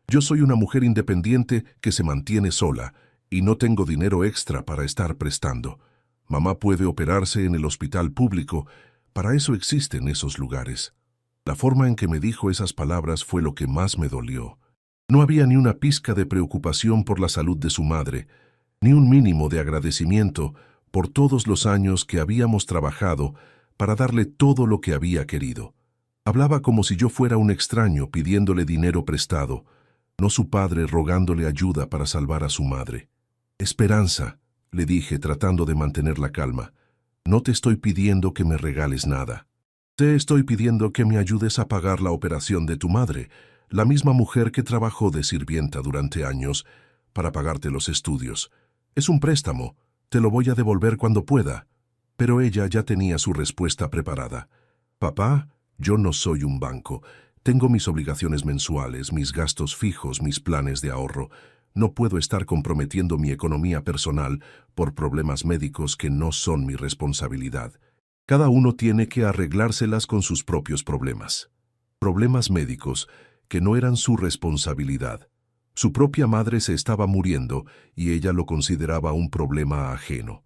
Yo soy una mujer independiente que se mantiene sola y no tengo dinero extra para estar prestando. Mamá puede operarse en el hospital público, para eso existen esos lugares». La forma en que me dijo esas palabras fue lo que más me dolió. No había ni una pizca de preocupación por la salud de su madre, ni un mínimo de agradecimiento por todos los años que habíamos trabajado para darle todo lo que había querido. Hablaba como si yo fuera un extraño pidiéndole dinero prestado, no su padre rogándole ayuda para salvar a su madre. «Esperanza», le dije tratando de mantener la calma, «no te estoy pidiendo que me regales nada. Te estoy pidiendo que me ayudes a pagar la operación de tu madre, la misma mujer que trabajó de sirvienta durante años para pagarte los estudios. Es un préstamo, te lo voy a devolver cuando pueda». Pero ella ya tenía su respuesta preparada. «Papá, yo no soy un banco. Tengo mis obligaciones mensuales, mis gastos fijos, mis planes de ahorro. No puedo estar comprometiendo mi economía personal por problemas médicos que no son mi responsabilidad. Cada uno tiene que arreglárselas con sus propios problemas. Problemas médicos que no eran su responsabilidad. Su propia madre se estaba muriendo y ella lo consideraba un problema ajeno.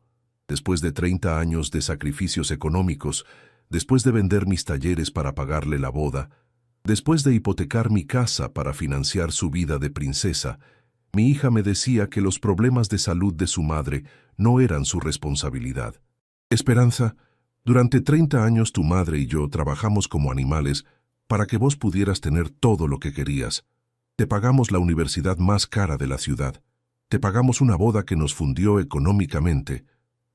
Después de 30 años de sacrificios económicos, después de vender mis talleres para pagarle la boda, después de hipotecar mi casa para financiar su vida de princesa, mi hija me decía que los problemas de salud de su madre no eran su responsabilidad. «Esperanza, durante 30 años tu madre y yo trabajamos como animales para que vos pudieras tener todo lo que querías. Te pagamos la universidad más cara de la ciudad. Te pagamos una boda que nos fundió económicamente.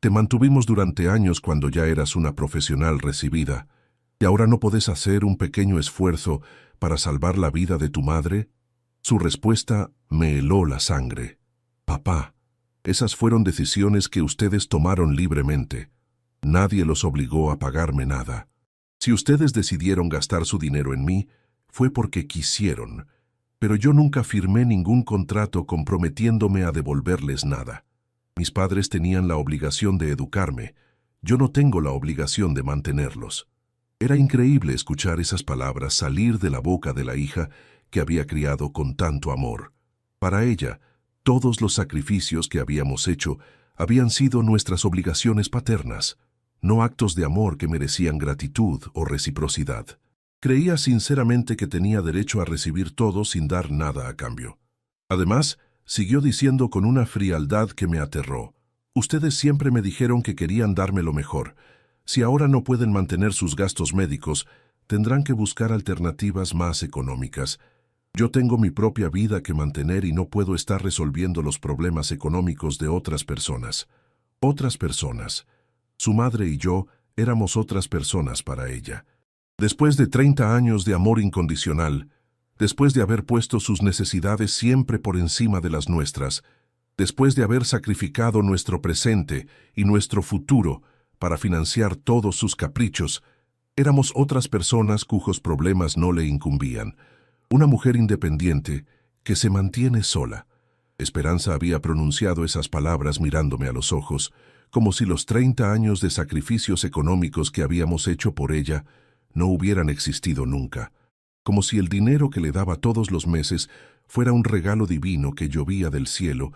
Te mantuvimos durante años cuando ya eras una profesional recibida. ¿Y ahora no podés hacer un pequeño esfuerzo para salvar la vida de tu madre?» Su respuesta me heló la sangre. «Papá, esas fueron decisiones que ustedes tomaron libremente. Nadie los obligó a pagarme nada. Si ustedes decidieron gastar su dinero en mí, fue porque quisieron, pero yo nunca firmé ningún contrato comprometiéndome a devolverles nada. Mis padres tenían la obligación de educarme. Yo no tengo la obligación de mantenerlos». Era increíble escuchar esas palabras salir de la boca de la hija que había criado con tanto amor. Para ella, todos los sacrificios que habíamos hecho habían sido nuestras obligaciones paternas, no actos de amor que merecían gratitud o reciprocidad. Creía sinceramente que tenía derecho a recibir todo sin dar nada a cambio. Además, siguió diciendo con una frialdad que me aterró: ustedes siempre me dijeron que querían darme lo mejor. Si ahora no pueden mantener sus gastos médicos, tendrán que buscar alternativas más económicas. Yo tengo mi propia vida que mantener y no puedo estar resolviendo los problemas económicos de otras personas. Otras personas. Su madre y yo éramos otras personas para ella. Después de 30 años de amor incondicional, después de haber puesto sus necesidades siempre por encima de las nuestras, después de haber sacrificado nuestro presente y nuestro futuro para financiar todos sus caprichos, éramos otras personas cuyos problemas no le incumbían. Una mujer independiente que se mantiene sola. Esperanza había pronunciado esas palabras mirándome a los ojos, como si los 30 años de sacrificios económicos que habíamos hecho por ella no hubieran existido nunca, como si el dinero que le daba todos los meses fuera un regalo divino que llovía del cielo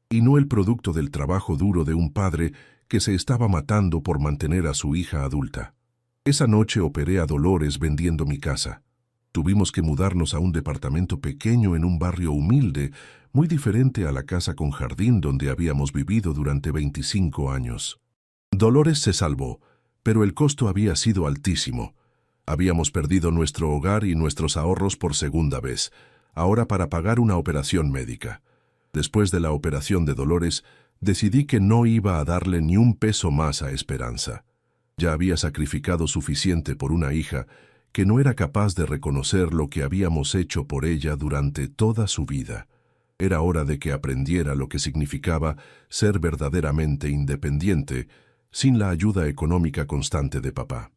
y no el producto del trabajo duro de un padre que se estaba matando por mantener a su hija adulta. Esa noche operé a Dolores vendiendo mi casa. Tuvimos que mudarnos a un departamento pequeño en un barrio humilde, muy diferente a la casa con jardín donde habíamos vivido durante 25 años. Dolores se salvó, pero el costo había sido altísimo. Habíamos perdido nuestro hogar y nuestros ahorros por segunda vez, ahora para pagar una operación médica. Después de la operación de Dolores, decidí que no iba a darle ni un peso más a Esperanza. Ya había sacrificado suficiente por una hija que no era capaz de reconocer lo que habíamos hecho por ella durante toda su vida. Era hora de que aprendiera lo que significaba ser verdaderamente independiente, sin la ayuda económica constante de papá.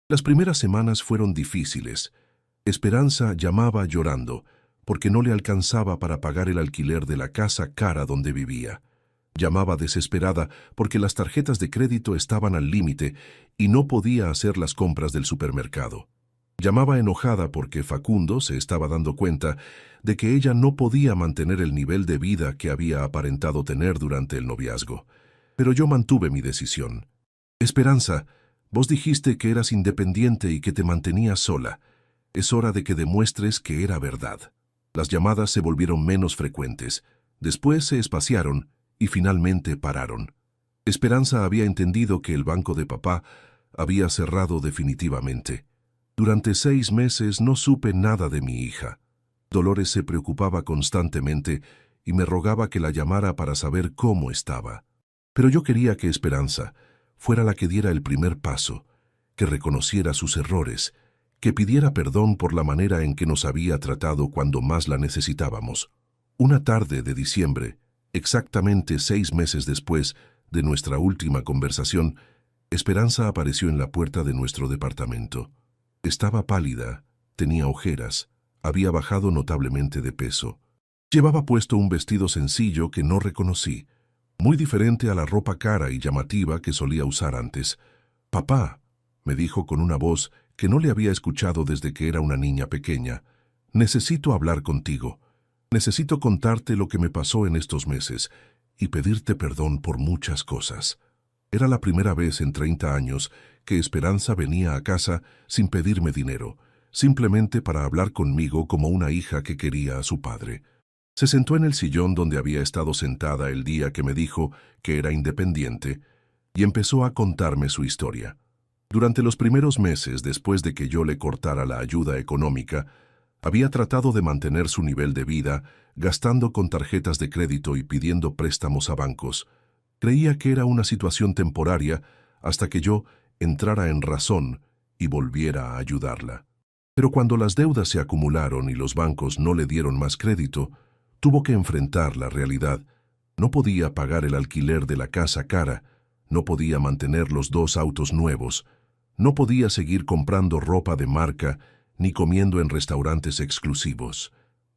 Las primeras semanas fueron difíciles. Esperanza llamaba llorando, porque no le alcanzaba para pagar el alquiler de la casa cara donde vivía. Llamaba desesperada porque las tarjetas de crédito estaban al límite y no podía hacer las compras del supermercado. Llamaba enojada porque Facundo se estaba dando cuenta de que ella no podía mantener el nivel de vida que había aparentado tener durante el noviazgo. Pero yo mantuve mi decisión. Esperanza, vos dijiste que eras independiente y que te mantenías sola. Es hora de que demuestres que era verdad. Las llamadas se volvieron menos frecuentes. Después se espaciaron y finalmente pararon. Esperanza había entendido que el banco de papá había cerrado definitivamente. Durante 6 meses no supe nada de mi hija. Dolores se preocupaba constantemente y me rogaba que la llamara para saber cómo estaba. Pero yo quería que Esperanza fuera la que diera el primer paso, que reconociera sus errores, que pidiera perdón por la manera en que nos había tratado cuando más la necesitábamos. Una tarde de diciembre, exactamente 6 meses después de nuestra última conversación, Esperanza apareció en la puerta de nuestro departamento. Estaba pálida, tenía ojeras, había bajado notablemente de peso. Llevaba puesto un vestido sencillo que no reconocí, muy diferente a la ropa cara y llamativa que solía usar antes. «Papá», me dijo con una voz que no le había escuchado desde que era una niña pequeña, «necesito hablar contigo. Necesito contarte lo que me pasó en estos meses y pedirte perdón por muchas cosas». Era la primera vez en 30 años que Esperanza venía a casa sin pedirme dinero, simplemente para hablar conmigo como una hija que quería a su padre. Se sentó en el sillón donde había estado sentada el día que me dijo que era independiente y empezó a contarme su historia. Durante los primeros meses después de que yo le cortara la ayuda económica, había tratado de mantener su nivel de vida gastando con tarjetas de crédito y pidiendo préstamos a bancos. Creía que era una situación temporaria hasta que yo entrara en razón y volviera a ayudarla. Pero cuando las deudas se acumularon y los bancos no le dieron más crédito, tuvo que enfrentar la realidad. No podía pagar el alquiler de la casa cara, no podía mantener los 2 autos nuevos, no podía seguir comprando ropa de marca ni comiendo en restaurantes exclusivos.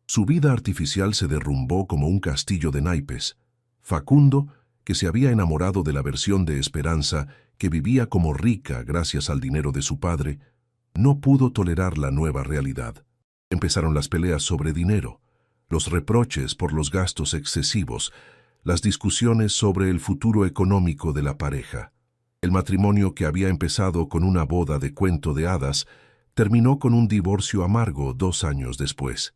Su vida artificial se derrumbó como un castillo de naipes. Facundo, que se había enamorado de la versión de Esperanza, que vivía como rica gracias al dinero de su padre, no pudo tolerar la nueva realidad. Empezaron las peleas sobre dinero, los reproches por los gastos excesivos, las discusiones sobre el futuro económico de la pareja. El matrimonio que había empezado con una boda de cuento de hadas terminó con un divorcio amargo 2 años después.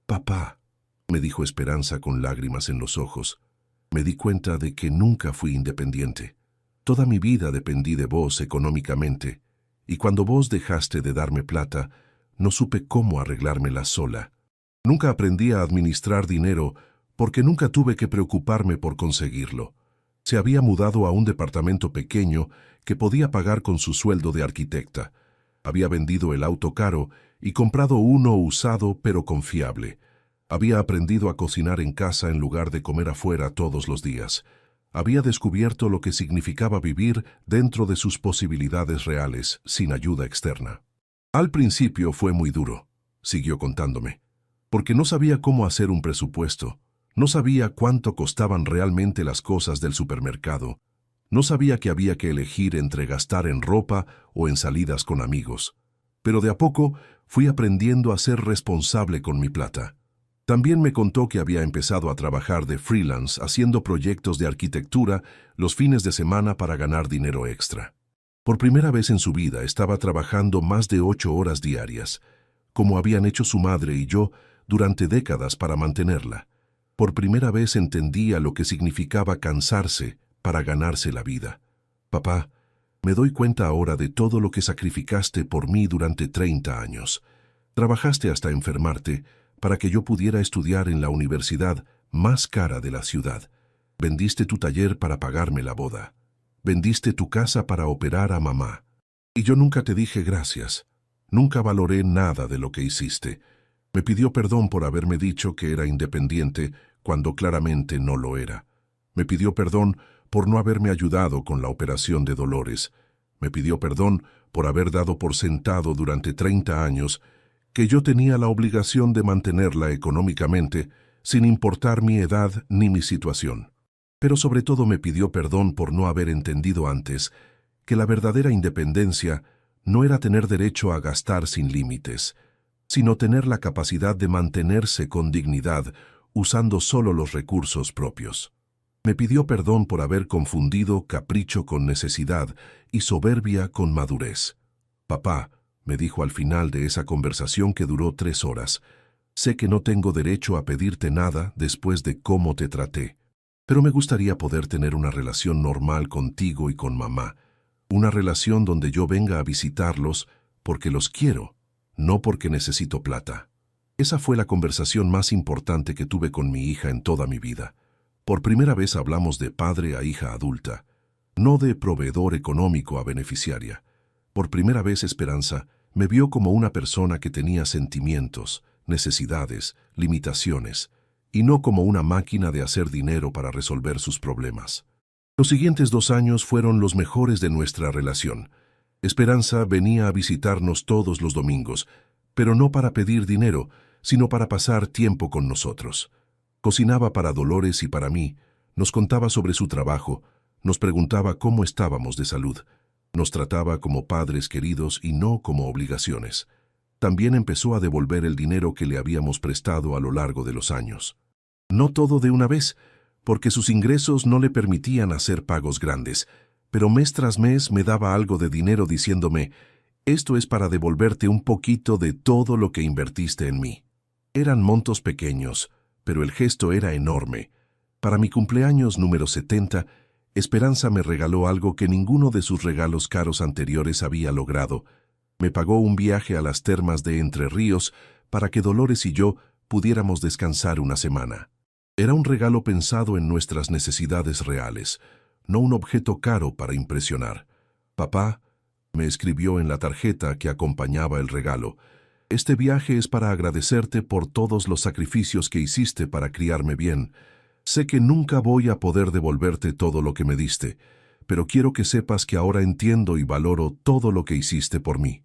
«Papá», me dijo Esperanza con lágrimas en los ojos, «me di cuenta de que nunca fui independiente. Toda mi vida dependí de vos económicamente, y cuando vos dejaste de darme plata, no supe cómo arreglármela sola. Nunca aprendí a administrar dinero porque nunca tuve que preocuparme por conseguirlo. Se había mudado a un departamento pequeño que podía pagar con su sueldo de arquitecta. Había vendido el auto caro y comprado uno usado pero confiable. Había aprendido a cocinar en casa en lugar de comer afuera todos los días. Había descubierto lo que significaba vivir dentro de sus posibilidades reales, sin ayuda externa. Al principio fue muy duro», siguió contándome, «porque no sabía cómo hacer un presupuesto. No sabía cuánto costaban realmente las cosas del supermercado. No sabía que había que elegir entre gastar en ropa o en salidas con amigos. Pero de a poco fui aprendiendo a ser responsable con mi plata. También me contó que había empezado a trabajar de freelance haciendo proyectos de arquitectura los fines de semana para ganar dinero extra. Por primera vez en su vida estaba trabajando más de 8 horas diarias, como habían hecho su madre y yo durante décadas para mantenerla. Por primera vez entendía lo que significaba cansarse para ganarse la vida. «Papá, me doy cuenta ahora de todo lo que sacrificaste por mí durante 30 años. Trabajaste hasta enfermarte para que yo pudiera estudiar en la universidad más cara de la ciudad. Vendiste tu taller para pagarme la boda. Vendiste tu casa para operar a mamá. Y yo nunca te dije gracias. Nunca valoré nada de lo que hiciste. Me pidió perdón por haberme dicho que era independiente cuando claramente no lo era. Me pidió perdón por no haberme ayudado con la operación de Dolores. Me pidió perdón por haber dado por sentado durante 30 años que yo tenía la obligación de mantenerla económicamente, sin importar mi edad ni mi situación. Pero sobre todo me pidió perdón por no haber entendido antes que la verdadera independencia no era tener derecho a gastar sin límites, sino tener la capacidad de mantenerse con dignidad usando solo los recursos propios. Me pidió perdón por haber confundido capricho con necesidad y soberbia con madurez. «Papá», me dijo al final de esa conversación que duró 3 horas, «sé que no tengo derecho a pedirte nada después de cómo te traté, pero me gustaría poder tener una relación normal contigo y con mamá, una relación donde yo venga a visitarlos porque los quiero, no porque necesito plata». Esa fue la conversación más importante que tuve con mi hija en toda mi vida. Por primera vez hablamos de padre a hija adulta, no de proveedor económico a beneficiaria. Por primera vez Esperanza me vio como una persona que tenía sentimientos, necesidades, limitaciones, y no como una máquina de hacer dinero para resolver sus problemas. Los siguientes 2 años fueron los mejores de nuestra relación. Esperanza venía a visitarnos todos los domingos, pero no para pedir dinero, sino para pasar tiempo con nosotros. Cocinaba para Dolores y para mí, nos contaba sobre su trabajo, nos preguntaba cómo estábamos de salud. Nos trataba como padres queridos y no como obligaciones. También empezó a devolver el dinero que le habíamos prestado a lo largo de los años. No todo de una vez, porque sus ingresos no le permitían hacer pagos grandes, pero mes tras mes me daba algo de dinero diciéndome, «Esto es para devolverte un poquito de todo lo que invertiste en mí». Eran montos pequeños, pero el gesto era enorme. Para mi cumpleaños número 70, Esperanza me regaló algo que ninguno de sus regalos caros anteriores había logrado. Me pagó un viaje a las termas de Entre Ríos para que Dolores y yo pudiéramos descansar una semana. Era un regalo pensado en nuestras necesidades reales, no un objeto caro para impresionar. «Papá», me escribió en la tarjeta que acompañaba el regalo, «este viaje es para agradecerte por todos los sacrificios que hiciste para criarme bien. Sé que nunca voy a poder devolverte todo lo que me diste, pero quiero que sepas que ahora entiendo y valoro todo lo que hiciste por mí».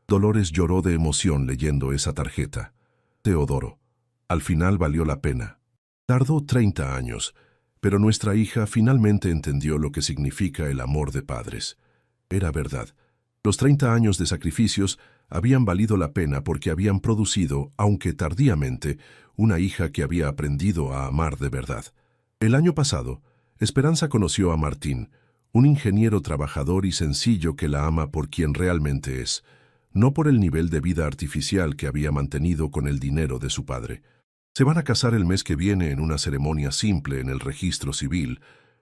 Dolores lloró de emoción leyendo esa tarjeta. «Teodoro, al final valió la pena». Tardó 30 años, pero nuestra hija finalmente entendió lo que significa el amor de padres. Era verdad. Los 30 años de sacrificios habían valido la pena porque habían producido, aunque tardíamente, una hija que había aprendido a amar de verdad. El año pasado, Esperanza conoció a Martín, un ingeniero trabajador y sencillo que la ama por quien realmente es. no por el nivel de vida artificial que había mantenido con el dinero de su padre. Se van a casar el mes que viene en una ceremonia simple en el registro civil,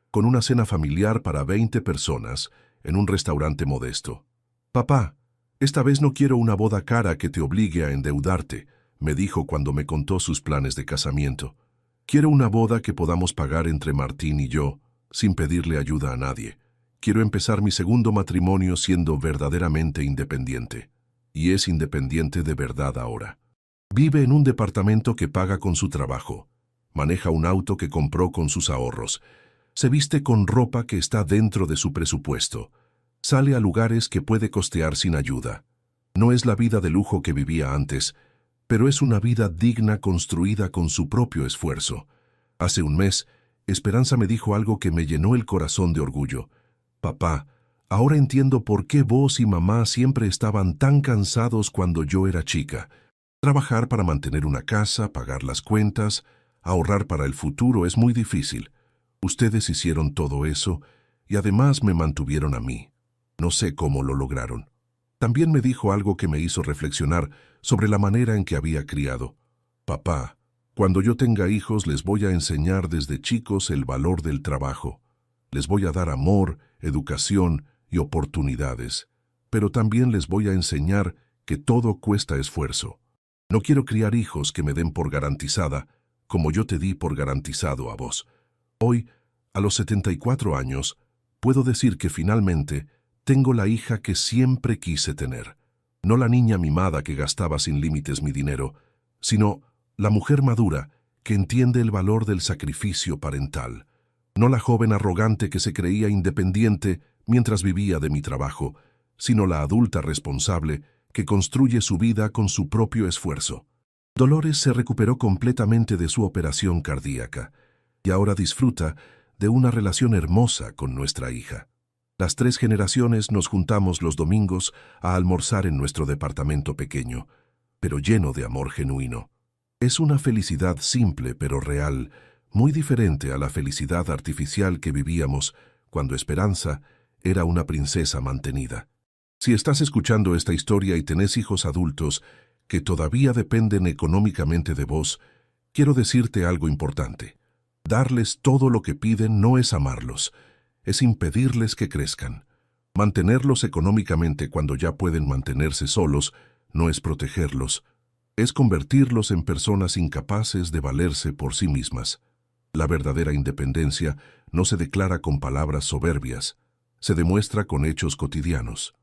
con una cena familiar para 20 personas, en un restaurante modesto. «Papá, esta vez no quiero una boda cara que te obligue a endeudarte», me dijo cuando me contó sus planes de casamiento. «Quiero una boda que podamos pagar entre Martín y yo, sin pedirle ayuda a nadie. Quiero empezar mi segundo matrimonio siendo verdaderamente independiente». Y es independiente de verdad ahora. Vive en un departamento que paga con su trabajo. Maneja un auto que compró con sus ahorros. Se viste con ropa que está dentro de su presupuesto. Sale a lugares que puede costear sin ayuda. No es la vida de lujo que vivía antes, pero es una vida digna construida con su propio esfuerzo. Hace un mes, Esperanza me dijo algo que me llenó el corazón de orgullo. «Papá, ahora entiendo por qué vos y mamá siempre estaban tan cansados cuando yo era chica. Trabajar para mantener una casa, pagar las cuentas, ahorrar para el futuro es muy difícil. Ustedes hicieron todo eso y además me mantuvieron a mí. No sé cómo lo lograron». También me dijo algo que me hizo reflexionar sobre la manera en que había criado. «Papá, cuando yo tenga hijos les voy a enseñar desde chicos el valor del trabajo. Les voy a dar amor, educación y oportunidades, pero también les voy a enseñar que todo cuesta esfuerzo. No quiero criar hijos que me den por garantizada, como yo te di por garantizado a vos». Hoy, a los 74 años, puedo decir que finalmente tengo la hija que siempre quise tener. No la niña mimada que gastaba sin límites mi dinero, sino la mujer madura que entiende el valor del sacrificio parental. No la joven arrogante que se creía independiente mientras vivía de mi trabajo, sino la adulta responsable que construye su vida con su propio esfuerzo. Dolores se recuperó completamente de su operación cardíaca y ahora disfruta de una relación hermosa con nuestra hija. Las 3 generaciones nos juntamos los domingos a almorzar en nuestro departamento pequeño, pero lleno de amor genuino. Es una felicidad simple pero real, muy diferente a la felicidad artificial que vivíamos cuando Esperanza era una princesa mantenida. Si estás escuchando esta historia y tenés hijos adultos que todavía dependen económicamente de vos, quiero decirte algo importante. Darles todo lo que piden no es amarlos, es impedirles que crezcan. Mantenerlos económicamente cuando ya pueden mantenerse solos no es protegerlos, es convertirlos en personas incapaces de valerse por sí mismas. La verdadera independencia no se declara con palabras soberbias, se demuestra con hechos cotidianos.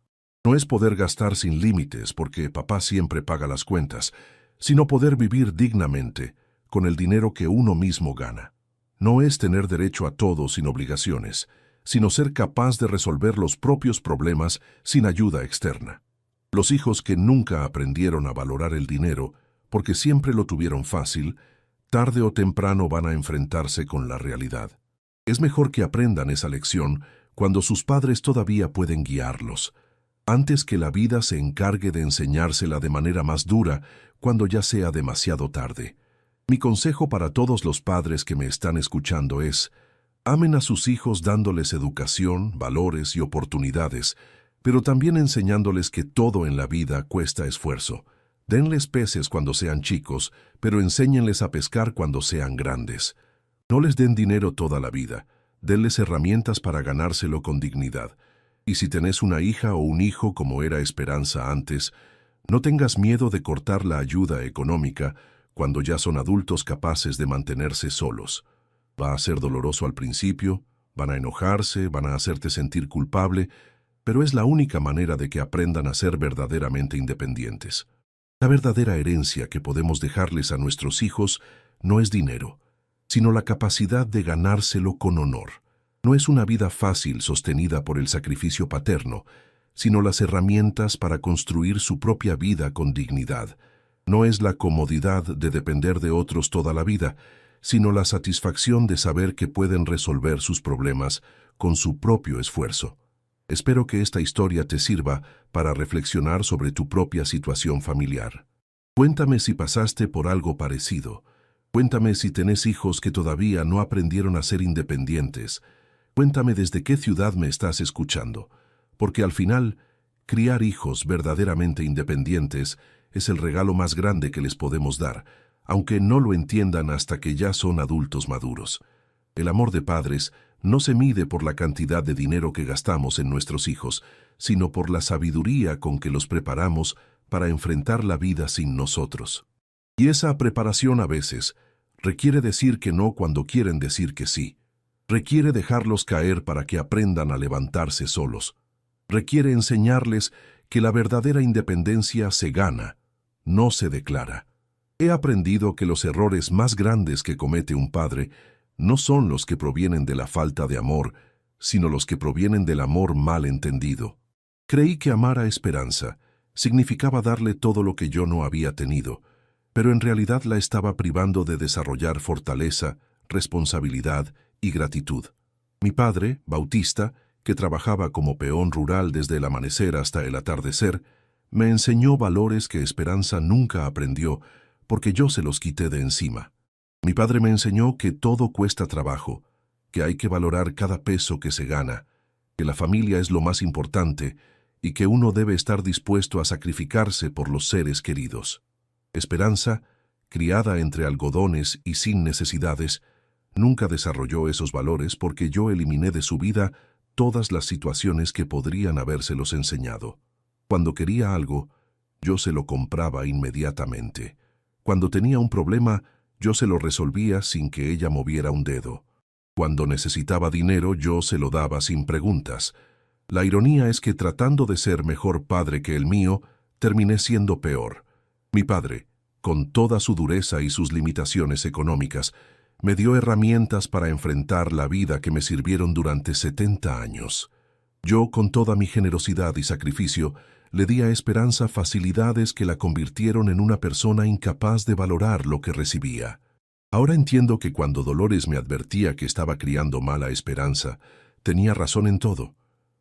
No es poder gastar sin límites porque papá siempre paga las cuentas, sino poder vivir dignamente con el dinero que uno mismo gana. No es tener derecho a todo sin obligaciones, sino ser capaz de resolver los propios problemas sin ayuda externa. Los hijos que nunca aprendieron a valorar el dinero, porque siempre lo tuvieron fácil, tarde o temprano van a enfrentarse con la realidad. Es mejor que aprendan esa lección cuando sus padres todavía pueden guiarlos, antes que la vida se encargue de enseñársela de manera más dura cuando ya sea demasiado tarde. Mi consejo para todos los padres que me están escuchando es: amen a sus hijos dándoles educación, valores y oportunidades, pero también enseñándoles que todo en la vida cuesta esfuerzo. Denles peces cuando sean chicos, pero enséñenles a pescar cuando sean grandes. No les den dinero toda la vida, denles herramientas para ganárselo con dignidad. Y si tenés una hija o un hijo como era Esperanza antes, no tengas miedo de cortar la ayuda económica cuando ya son adultos capaces de mantenerse solos. Va a ser doloroso al principio, van a enojarse, van a hacerte sentir culpable, pero es la única manera de que aprendan a ser verdaderamente independientes. La verdadera herencia que podemos dejarles a nuestros hijos no es dinero, sino la capacidad de ganárselo con honor. No es una vida fácil sostenida por el sacrificio paterno, sino las herramientas para construir su propia vida con dignidad. No es la comodidad de depender de otros toda la vida, sino la satisfacción de saber que pueden resolver sus problemas con su propio esfuerzo. Espero que esta historia te sirva para reflexionar sobre tu propia situación familiar. Cuéntame si pasaste por algo parecido. Cuéntame si tenés hijos que todavía no aprendieron a ser independientes. Cuéntame desde qué ciudad me estás escuchando, porque al final Criar hijos verdaderamente independientes es el regalo más grande que les podemos dar, aunque no lo entiendan hasta que ya son adultos maduros. El amor de padres no se mide por la cantidad de dinero que gastamos en nuestros hijos, sino por la sabiduría con que los preparamos para enfrentar la vida sin nosotros. Y esa preparación a veces requiere decir que no cuando quieren decir que sí. Requiere dejarlos caer para que aprendan a levantarse solos. Requiere enseñarles que la verdadera independencia se gana, no se declara. He aprendido que los errores más grandes que comete un padre no son los que provienen de la falta de amor, sino los que provienen del amor mal entendido. Creí que amar a Esperanza significaba darle todo lo que yo no había tenido, pero en realidad la estaba privando de desarrollar fortaleza, responsabilidad y gratitud. Mi padre, Bautista, que trabajaba como peón rural desde el amanecer hasta el atardecer, me enseñó valores que Esperanza nunca aprendió, porque yo se los quité de encima. Mi padre me enseñó que todo cuesta trabajo, que hay que valorar cada peso que se gana, que la familia es lo más importante y que uno debe estar dispuesto a sacrificarse por los seres queridos. Esperanza, criada entre algodones y sin necesidades, nunca desarrolló esos valores porque yo eliminé de su vida todas las situaciones que podrían habérselos enseñado. Cuando quería algo, yo se lo compraba inmediatamente. Cuando tenía un problema, yo se lo resolvía sin que ella moviera un dedo. Cuando necesitaba dinero, yo se lo daba sin preguntas. La ironía es que tratando de ser mejor padre que el mío, terminé siendo peor. Mi padre, con toda su dureza y sus limitaciones económicas, me dio herramientas para enfrentar la vida que me sirvieron durante 70 años. Yo, con toda mi generosidad y sacrificio, le di a Esperanza facilidades que la convirtieron en una persona incapaz de valorar lo que recibía. Ahora entiendo que cuando Dolores me advertía que estaba criando mal a Esperanza, tenía razón en todo.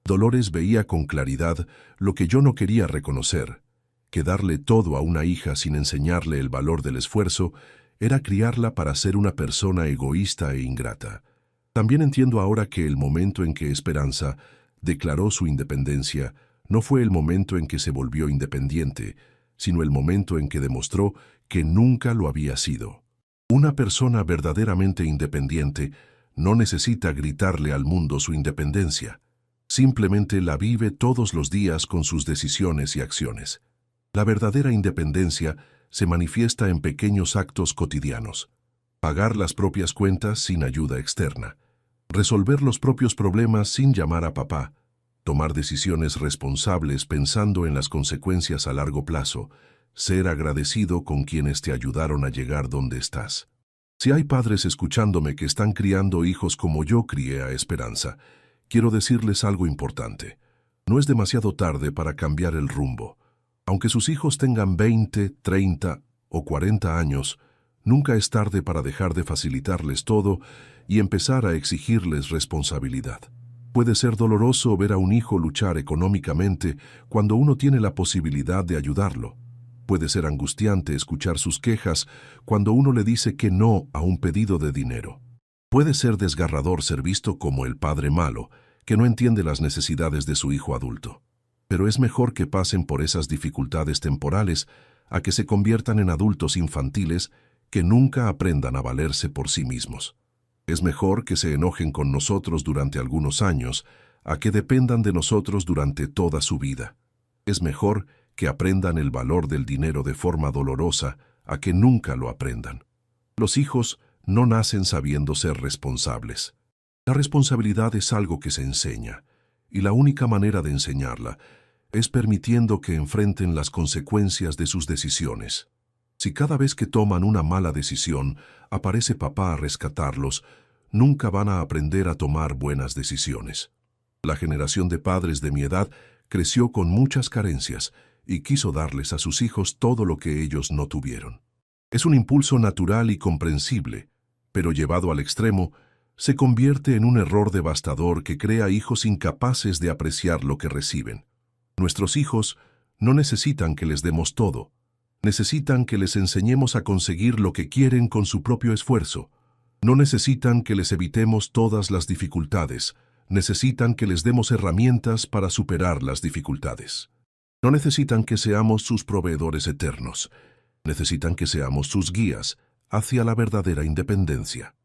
Dolores veía con claridad lo que yo no quería reconocer, que darle todo a una hija sin enseñarle el valor del esfuerzo era criarla para ser una persona egoísta e ingrata. También entiendo ahora que el momento en que Esperanza declaró su independencia no fue el momento en que se volvió independiente, sino el momento en que demostró que nunca lo había sido. Una persona verdaderamente independiente no necesita gritarle al mundo su independencia. Simplemente la vive todos los días con sus decisiones y acciones. La verdadera independencia se manifiesta en pequeños actos cotidianos. Pagar las propias cuentas sin ayuda externa. Resolver los propios problemas sin llamar a papá. Tomar decisiones responsables pensando en las consecuencias a largo plazo. Ser agradecido con quienes te ayudaron a llegar donde estás. Si hay padres escuchándome que están criando hijos como yo crié a Esperanza, quiero decirles algo importante. No es demasiado tarde para cambiar el rumbo. Aunque sus hijos tengan 20, 30 o 40 años, nunca es tarde para dejar de facilitarles todo y empezar a exigirles responsabilidad. Puede ser doloroso ver a un hijo luchar económicamente cuando uno tiene la posibilidad de ayudarlo. Puede ser angustiante escuchar sus quejas cuando uno le dice que no a un pedido de dinero. Puede ser desgarrador ser visto como el padre malo, que no entiende las necesidades de su hijo adulto. Pero es mejor que pasen por esas dificultades temporales a que se conviertan en adultos infantiles que nunca aprendan a valerse por sí mismos. Es mejor que se enojen con nosotros durante algunos años a que dependan de nosotros durante toda su vida. Es mejor que aprendan el valor del dinero de forma dolorosa a que nunca lo aprendan. Los hijos no nacen sabiendo ser responsables. La responsabilidad es algo que se enseña, y la única manera de enseñarla es permitiendo que enfrenten las consecuencias de sus decisiones. Si cada vez que toman una mala decisión aparece papá a rescatarlos, nunca van a aprender a tomar buenas decisiones. La generación de padres de mi edad creció con muchas carencias y quiso darles a sus hijos todo lo que ellos no tuvieron. Es un impulso natural y comprensible, pero llevado al extremo, se convierte en un error devastador que crea hijos incapaces de apreciar lo que reciben. Nuestros hijos no necesitan que les demos todo. Necesitan que les enseñemos a conseguir lo que quieren con su propio esfuerzo. No necesitan que les evitemos todas las dificultades. Necesitan que les demos herramientas para superar las dificultades. No necesitan que seamos sus proveedores eternos. Necesitan que seamos sus guías hacia la verdadera independencia.